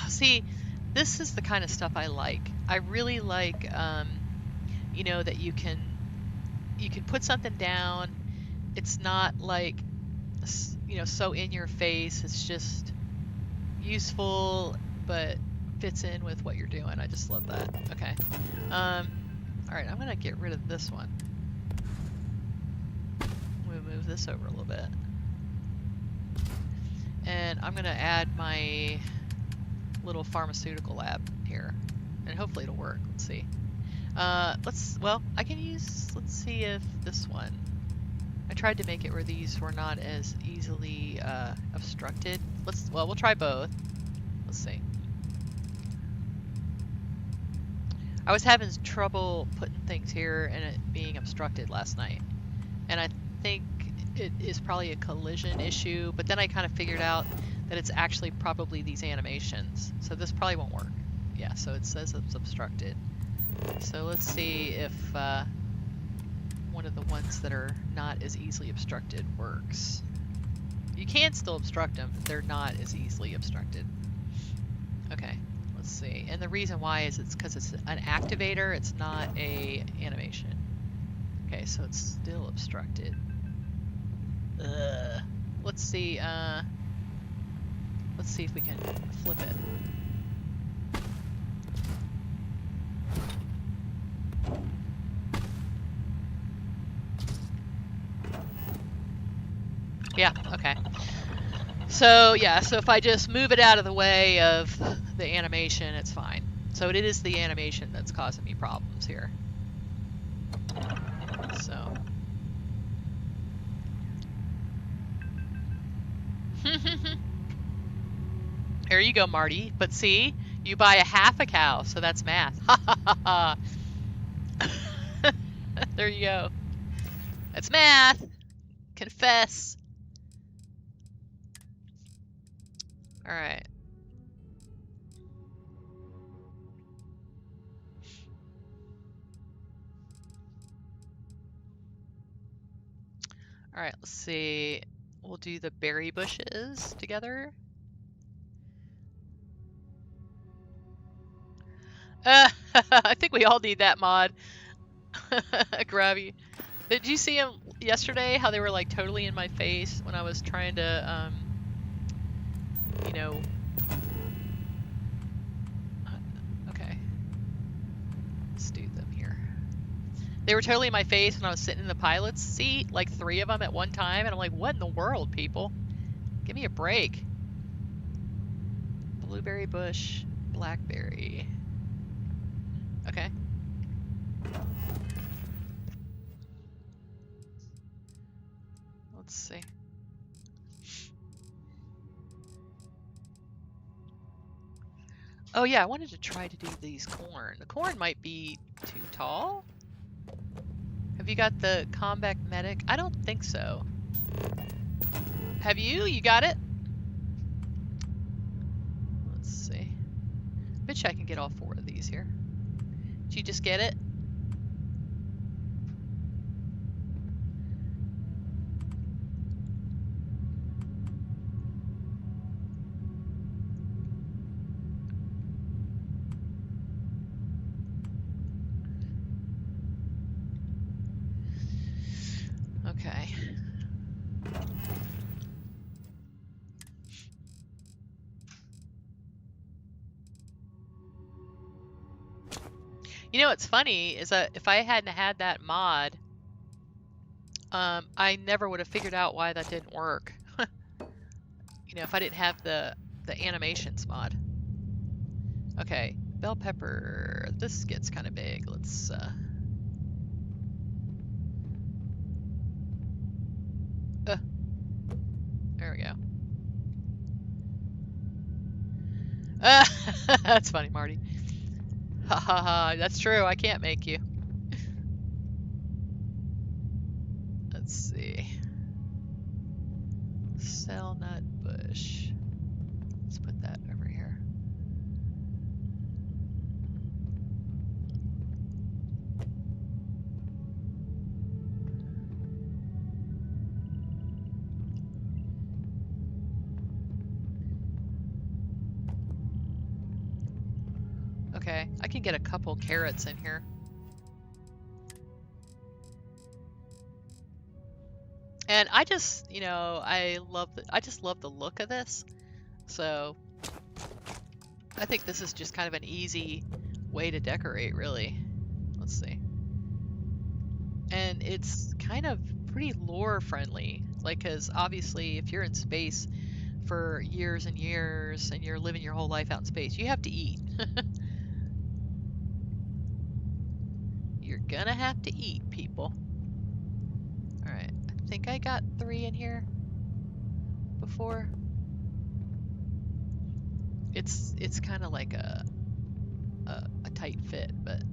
See, this is the kind of stuff I like. I really like, you know, that you can put something down. It's not like, you know, so in your face. It's just useful, but fits in with what you're doing. I just love that. Okay. All right, I'm gonna get rid of this one. I'm gonna move this over a little bit. And I'm gonna add my little pharmaceutical lab here. And hopefully it'll work. Let's see. Well, I can use, let's see if this one, I tried to make it where these were not as easily obstructed. Well, we'll try both. Let's see. I was having trouble putting things here and it being obstructed last night. And I think it is probably a collision issue, but then I kind of figured out that it's actually probably these animations. So this probably won't work. Yeah, so it says it's obstructed. So let's see if one of the ones that are not as easily obstructed works. You can still obstruct them, but they're not as easily obstructed. Okay, let's see. And the reason why is it's because it's an activator, it's not a animation. Okay, so it's still obstructed. Ugh. Let's see if we can flip it. Yeah, okay. So yeah, so if I just move it out of the way of the animation, it's fine. So it is the animation that's causing me problems here. So. Here you go, Marty. But see, you buy a half a cow, so that's math. Ha ha ha ha. There you go. That's math. Confess. All right. All right, let's see. We'll do the berry bushes together. I think we all need that mod. Grabby. Did you see them yesterday? How they were like totally in my face when I was trying to, you know. Okay. Let's do them here. They were totally in my face when I was sitting in the pilot's seat, like 3 of them at one time, and I'm like, what in the world, people? Give me a break. Blueberry bush, blackberry. Okay. Let's see. Oh yeah, I wanted to try to do these corn. The corn might be too tall. Have you got the combat medic? I don't think so. Have you? You got it? Let's see. Bet you I can get all 4 of these here. Did you just get it? Okay. You know what's funny is that if I hadn't had that mod, I never would have figured out why that didn't work. You know, if I didn't have the animations mod. Okay, bell pepper. This gets kind of big. Let's there we go. That's funny, Marty. Ha ha ha. That's true. I can't make you. Let's see. Cell nut bush. Let's put that over here. Okay, I can get a couple carrots in here. And I just, you know, I just love the look of this. So I think this is just kind of an easy way to decorate, really. Let's see. And it's kind of pretty lore friendly, like, because obviously if you're in space for years and years and you're living your whole life out in space, you have to eat. You're gonna have to eat, people. Alright, I think I got 3 in here before. It's kind of like a tight fit, but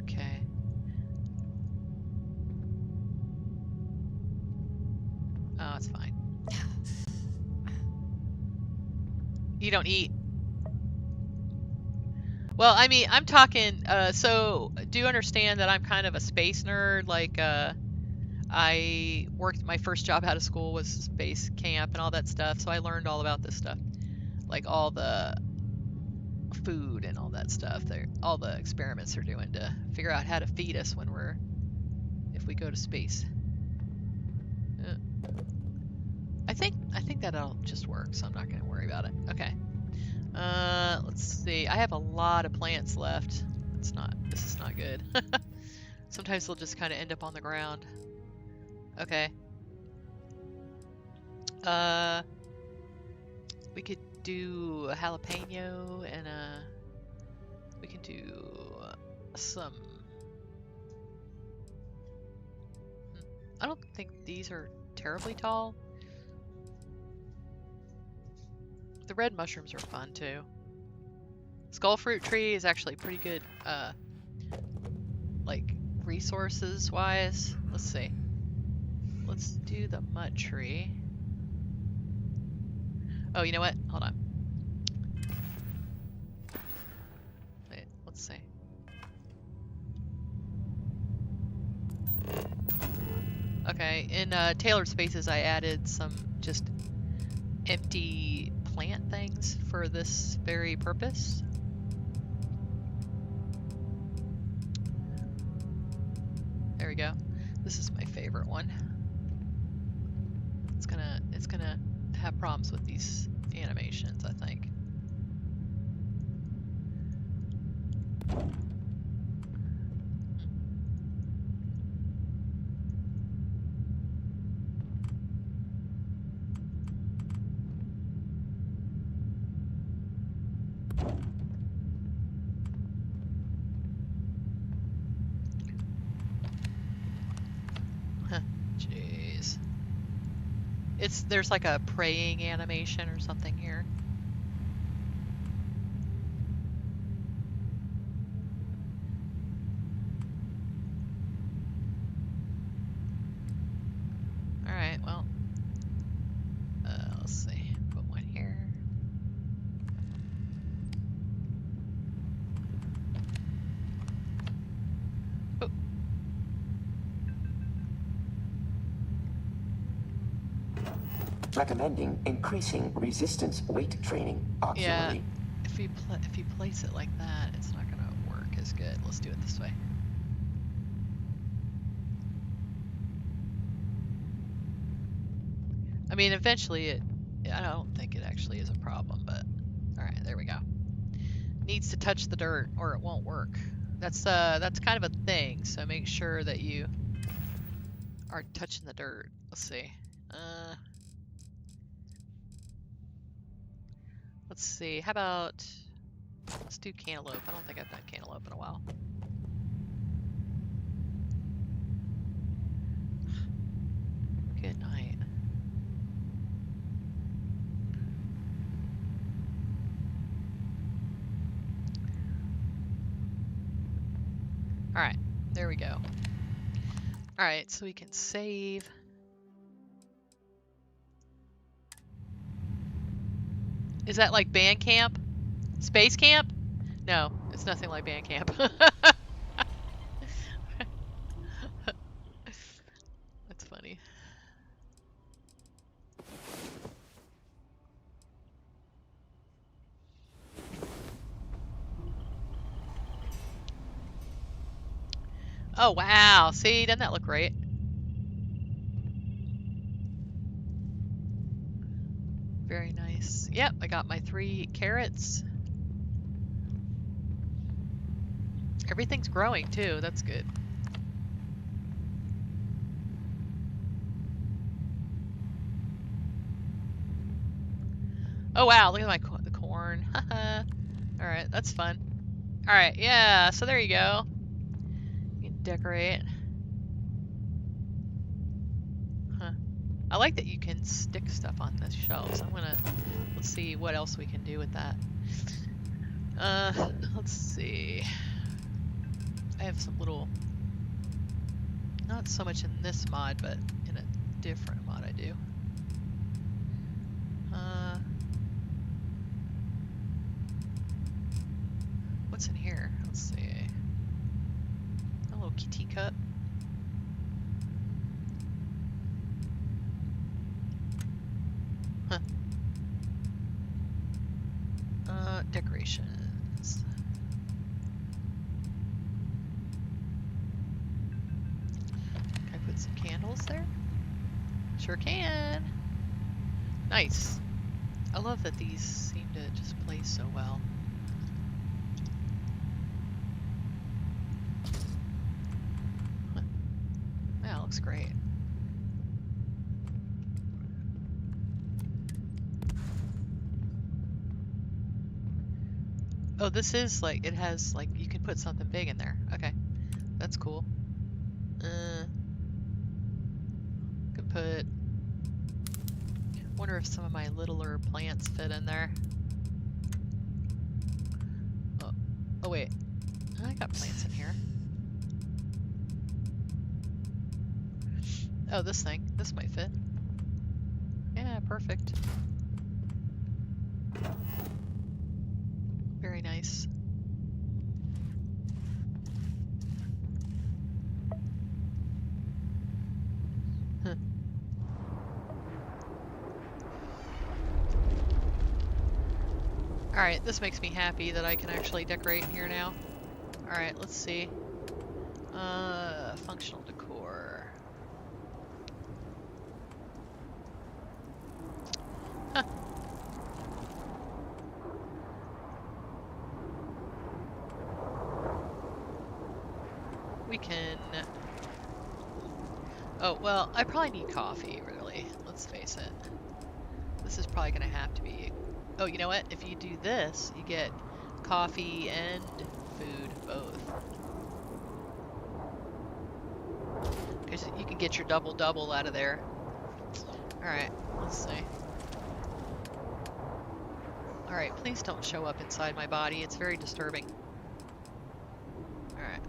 okay. Oh, it's fine. You don't eat. Well, I mean, I'm talking, so do you understand that I'm kind of a space nerd? Like, I worked, my first job out of school was space camp and all that stuff, so I learned all about this stuff. Like all the food and all that stuff. All the experiments they're doing to figure out how to feed us when if we go to space. I think that'll just work, so I'm not gonna worry about it. Okay. Let's see. I have a lot of plants left. This is not good. Sometimes they'll just kind of end up on the ground. Okay. We could do a jalapeno and we can do some. I don't think these are terribly tall. The red mushrooms are fun too. Skull fruit tree is actually pretty good, like resources wise. Let's see. Let's do the mud tree. Oh, you know what? Hold on. Wait, let's see. Okay, in tailored spaces I added some just empty plant things for this very purpose. There we go. This is my favorite one. It's gonna have problems with these animations, I think. Jeez. There's like a praying animation or something here. Alright, well. Let's see. Put one here. Oh. Recommending increasing resistance weight training auxiliary. Yeah, if you place it like that, it's not gonna work as good. Let's do it this way. I mean, eventually I don't think it actually is a problem, but all right, there we go. Needs to touch the dirt or it won't work. That's kind of a thing, so make sure that you are touching the dirt. Let's see. Let's see, how about, let's do cantaloupe. I don't think I've done cantaloupe in a while. Alright, there we go. Alright, so we can save. Is that like band camp? Space camp? No, it's nothing like band camp. That's funny. Oh, wow. See, doesn't that look great? Very nice. Yep, I got my 3 carrots. Everything's growing too. That's good. Oh, wow. Look at the corn. All right, that's fun. All right, yeah. So there you go. You can decorate. Huh. I like that you can stick stuff on the shelves. Let's see what else we can do with that. Let's see. I have some little, not so much in this mod, but in a different mod I do. What's in here? Let's see. A little teacup. Huh. Decorations. Can I put some candles there? Sure can. Nice. I love that these seem to just play so well. Huh. Yeah, it looks great. Oh, this is like, it has like, you can put something big in there. Okay, that's cool. Could put, wonder if some of my littler plants fit in there. Oh wait, I got plants in here. Oh, this might fit. Yeah, perfect. Very nice. Huh. Alright, this makes me happy that I can actually decorate here now. Alright, let's see. Functional decor. Huh. We can... Oh, well, I probably need coffee, really. Let's face it. This is probably going to have to be... Oh, you know what? If you do this, you get coffee and food, both. Because you can get your double-double out of there. Alright, let's see. Alright, please don't show up inside my body. It's very disturbing. Alright.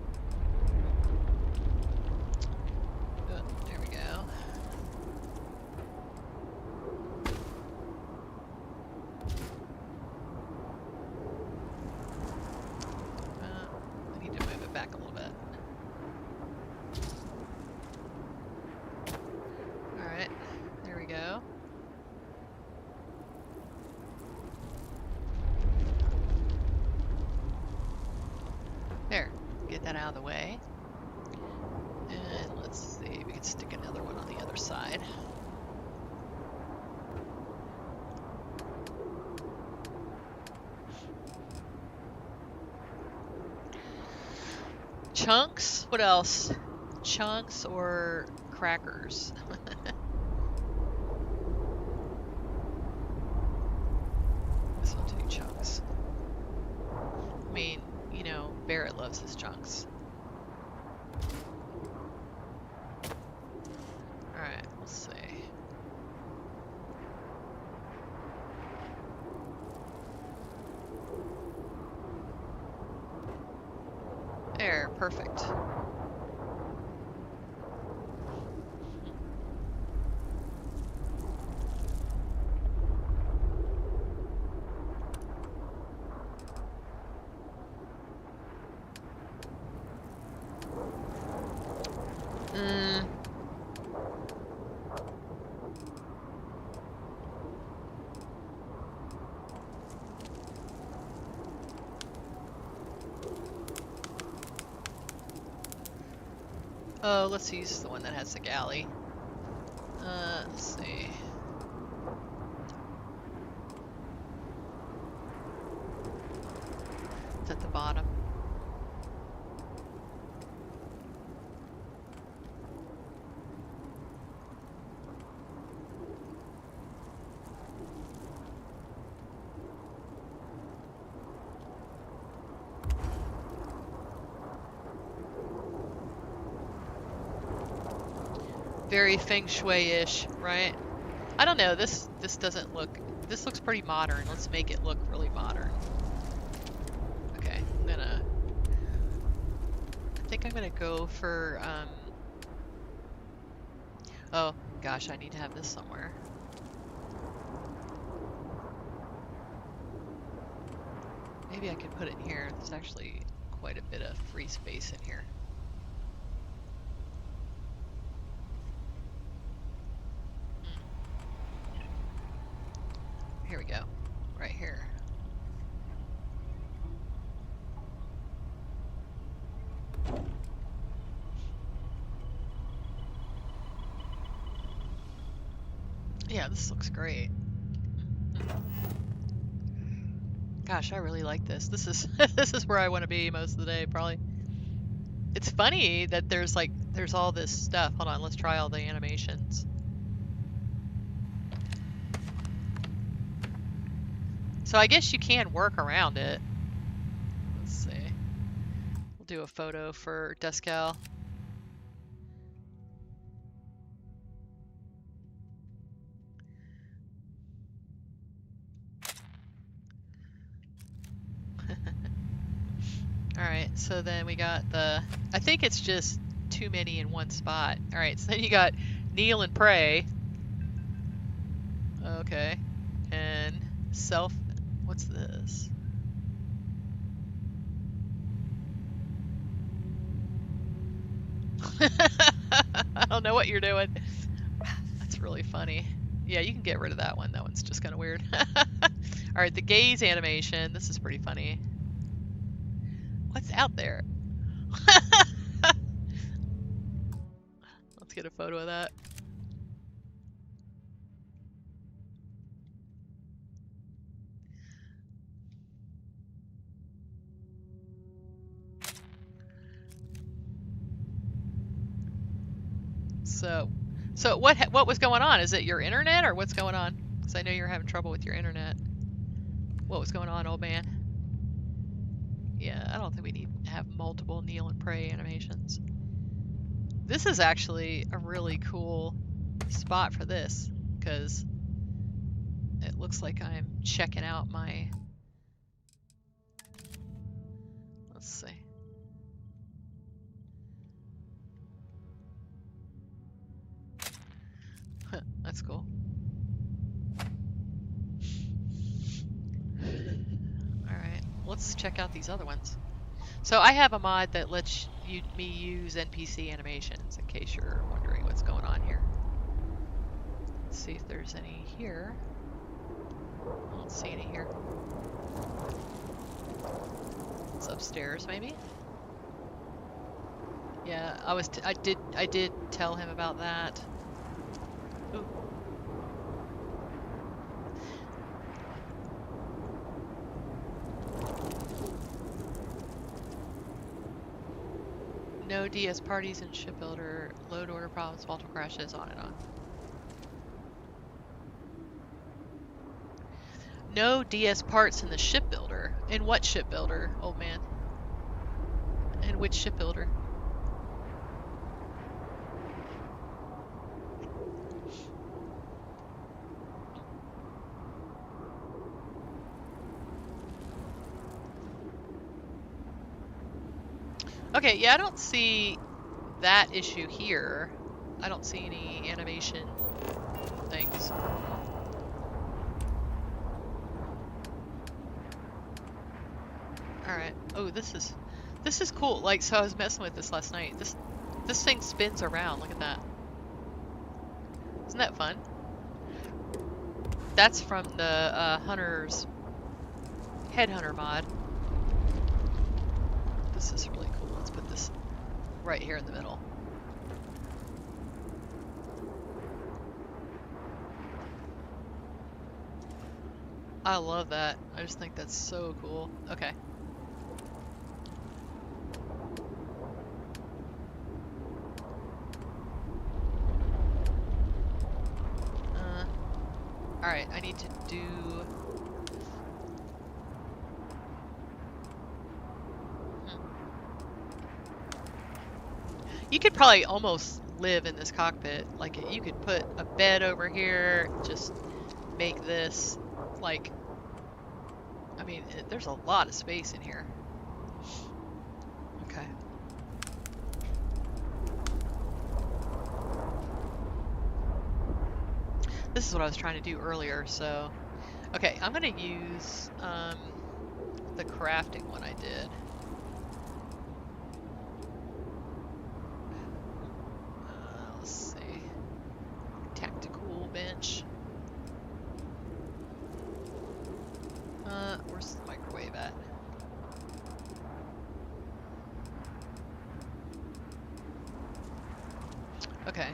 There we go. I need to move it back a little bit. Alright, there we go. There, get that out of the way. And let's see, we can stick another one on the other side. Chunks? What else? Chunks or crackers? This one too, chunks. I mean, you know, Barrett loves his chunks. Alright, let's see. There, perfect. Oh, let's use the one that has the galley. Let's see. It's at the bottom. Very feng shui-ish, right? I don't know, this doesn't look, this looks pretty modern. Let's make it look really modern. Okay, I think I'm gonna go for, oh gosh, I need to have this somewhere. Maybe I could put it in here. There's actually quite a bit of free space in here. Here we go, right here. Yeah, this looks great. Gosh, I really like this. This is this is where I want to be most of the day, probably. It's funny that there's all this stuff. Hold on, let's try all the animations. So I guess you can work around it. Let's see. We'll do a photo for Desquel. Alright, so then we got the... I think it's just too many in one spot. Alright, so then you got kneel and pray. Okay. And self... What's this? I don't know what you're doing. That's really funny. Yeah, you can get rid of that one. That one's just kind of weird. Alright, the gaze animation. This is pretty funny. What's out there? Let's get a photo of that. So what was going on? Is it your internet or what's going on? Because I know you're having trouble with your internet. What was going on, old man? Yeah, I don't think we need to have multiple kneel and pray animations. This is actually a really cool spot for this because it looks like I'm checking out my... Let's see. That's cool. Alright, let's check out these other ones. So I have a mod that lets me use NPC animations, in case you're wondering what's going on here. Let's see if there's any here. I don't see any here. It's upstairs, maybe? Yeah, I did tell him about that. Ooh. No DS parties in shipbuilder, load order problems, multiple crashes, on and on. No DS parts in the shipbuilder. In what shipbuilder, old man? In which shipbuilder? Okay, yeah, I don't see that issue here. I don't see any animation things. Alright. Oh, this is cool. Like, so I was messing with this last night. This thing spins around. Look at that. Isn't that fun? That's from the Hunter's Headhunter mod. This is really cool. Let's put this right here in the middle. I love that. I just think that's so cool. Okay. Alright, I need to do... You could probably almost live in this cockpit. Like, you could put a bed over here, just make this, like... I mean, there's a lot of space in here. Okay. This is what I was trying to do earlier, so... Okay, I'm gonna use the crafting one I did. Let's see. Tactical bench. Where's the microwave at? Okay.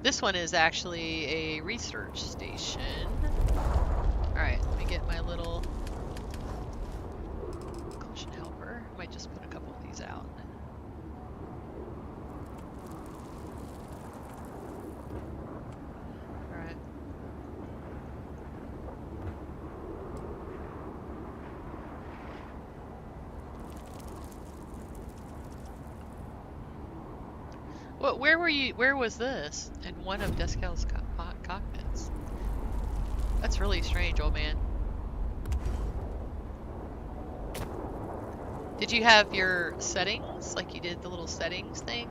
This one is actually a research station. Alright, let me get my little cushion helper. Might just put a couple of these out. Alright. Well, where were you? Where was this? In one of Desquel's cockpits. That's really strange, old man. Did you have your settings? Like you did the little settings thing?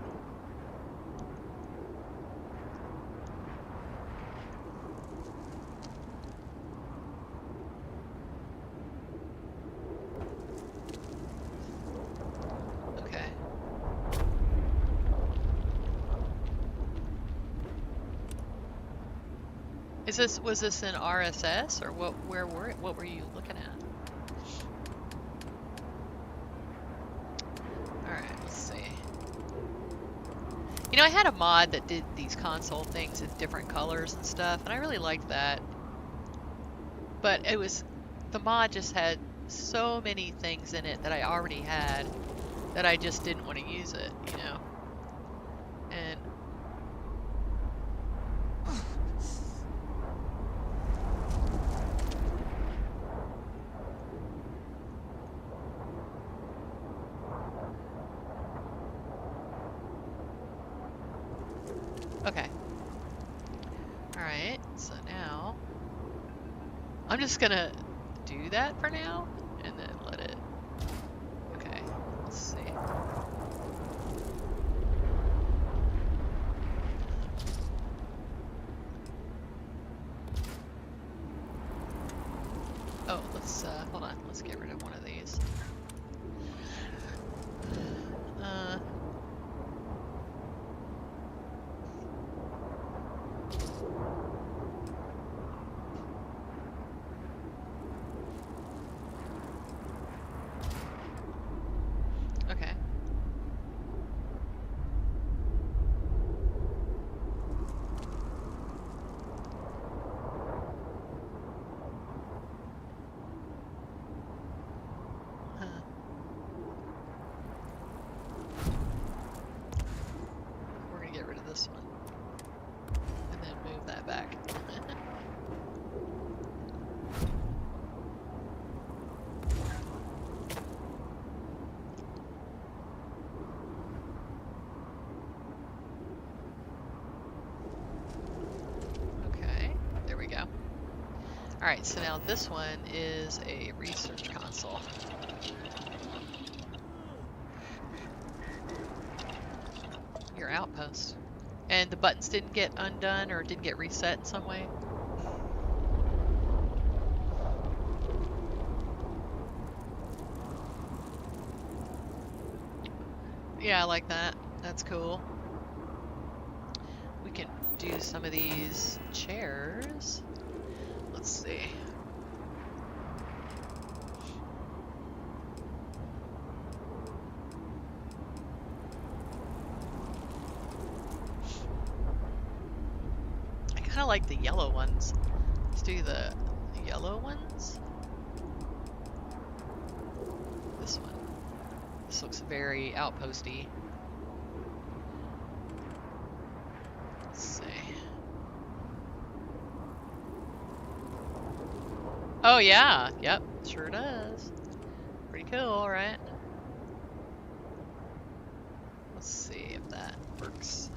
Was this in RSS or what? What were you looking at? All right, let's see. You know, I had a mod that did these console things in different colors and stuff, and I really liked that. But the mod just had so many things in it that I already had that I just didn't want to use it, you know. And okay. Alright, so now I'm just gonna do that for now and then let it. Okay, let's see. Oh, let's hold on, let's get rid of one of these. Okay. We're gonna get rid of this one and then move that back. Okay, there we go. Alright, so now this one is a research console. outpost. And the buttons didn't get undone or didn't get reset in some way. Yeah, I like that. That's cool. We can do some of these chairs. Let's see. I kind of like the yellow ones. Let's do the yellow ones. This one. This looks very outposty. Let's see. Oh yeah, yep, sure does. Pretty cool, right? Let's see if that works.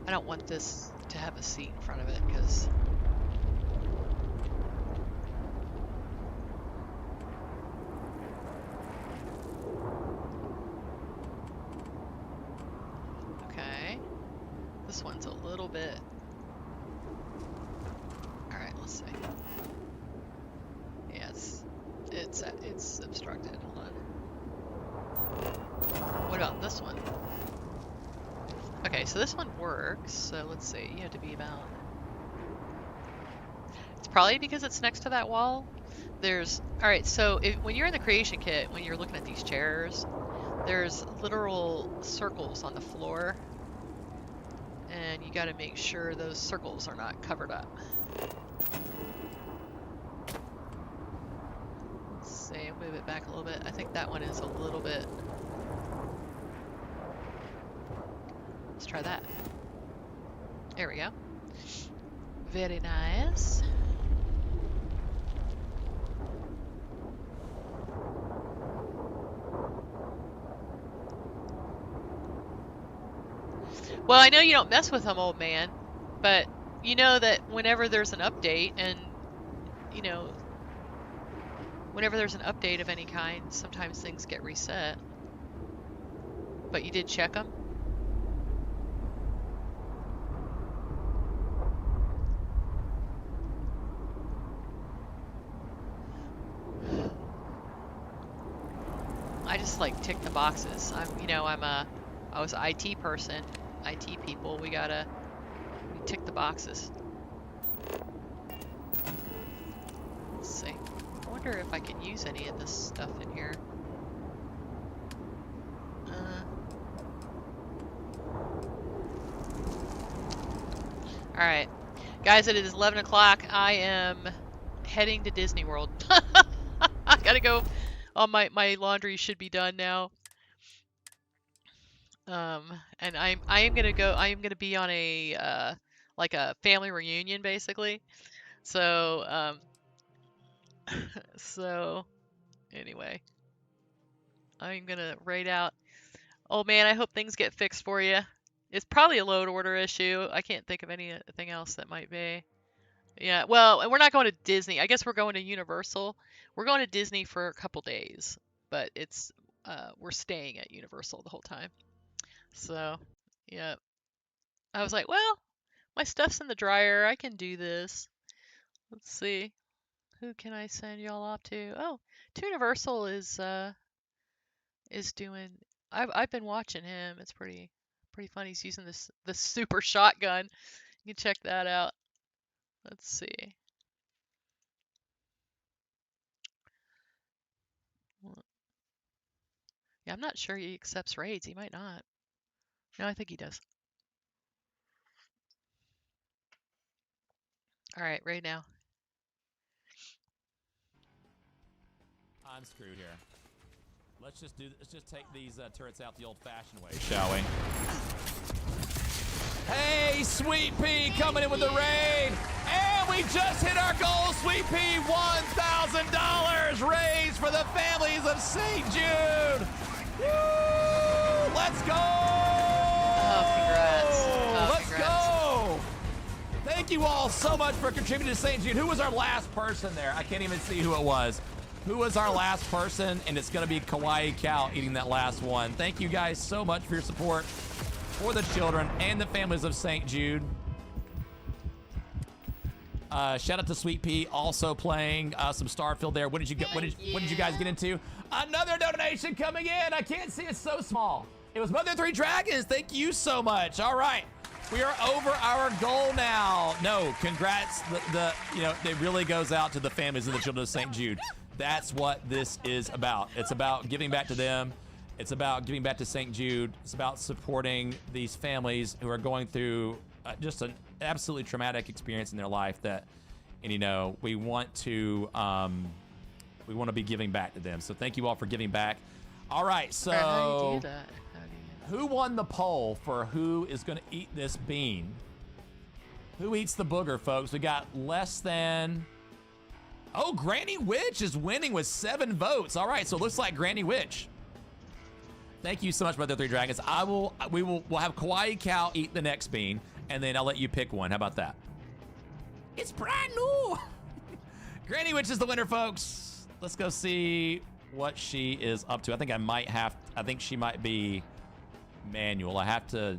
I don't want this to have a seat in front of it because okay. This one's a little bit. Alright, let's see. Yeah, it's obstructed. Hold on. What about this one? Okay, so this one works. So let's see. You have to be about. It's probably because it's next to that wall. Alright, so when you're in the creation kit, when you're looking at these chairs, there's literal circles on the floor. And you gotta make sure those circles are not covered up. Let's see, I'll move it back a little bit. I think that one is a little bit. Let's try that. There we go. Very nice. Well, I know you don't mess with them, old man, but you know that whenever there's an update, and you know, whenever there's an update of any kind, sometimes things get reset. But you did check them? I just like tick the boxes. I was an IT person. IT people, we tick the boxes. Let's see. I wonder if I can use any of this stuff in here. Alright. Guys, it is 11 o'clock. I am heading to Disney World. I gotta go. Oh, my laundry should be done now. And I am gonna go. I am gonna be on a like a family reunion, basically. So so anyway, I'm gonna raid out. Oh man, I hope things get fixed for you. It's probably a load order issue. I can't think of anything else that might be. Yeah, well, we're not going to Disney. I guess we're going to Universal. We're going to Disney for a couple days, but we're staying at Universal the whole time. So, yeah. I was like, well, my stuff's in the dryer. I can do this. Let's see. Who can I send y'all off to? Oh, Universal is doing. I've been watching him. It's pretty fun. He's using the super shotgun. You can check that out. Let's see. Yeah, I'm not sure he accepts raids. He might not. No, I think he does. All right, raid now. I'm screwed here. Let's just take these turrets out the old-fashioned way, shall we? Hey, Sweet Pea coming in with the raid, and we just hit our goal. Sweet Pea, $1,000 raised for the families of St. Jude. Woo! Let's go! Oh, congrats! Let's go! Thank you all so much for contributing to St. Jude. Who was our last person there? I can't even see who it was. Who was our last person? And it's going to be Kawaii Cow eating that last one. Thank you guys so much for your support. for the children and the families of St. Jude. Shout out to Sweet Pea, also playing some Starfield there. What did you get? What did you guys get into? Another donation coming in. I can't see, it's so small. It was Mother 3 Dragons. Thank you so much. All right, we are over our goal now. No, congrats. It really goes out to the families of the children of St. Jude. That's what this is about. It's about giving back to them. It's about giving back to St. Jude. It's about supporting these families who are going through just an absolutely traumatic experience in their life we want to be giving back to them. So thank you all for giving back. All right, so how do you do that? Who won the poll for who is going to eat this bean? Who eats the booger, folks? We got less than... Oh, Granny Witch is winning with 7 votes. All right, so it looks like Granny Witch. Thank you so much, Mother 3 Dragons. We'll have Kawaii Cow eat the next bean, and then I'll let you pick one. How about that? It's brand new. Granny Witch is the winner, folks. Let's go see what she is up to. I think she might be manual. I have to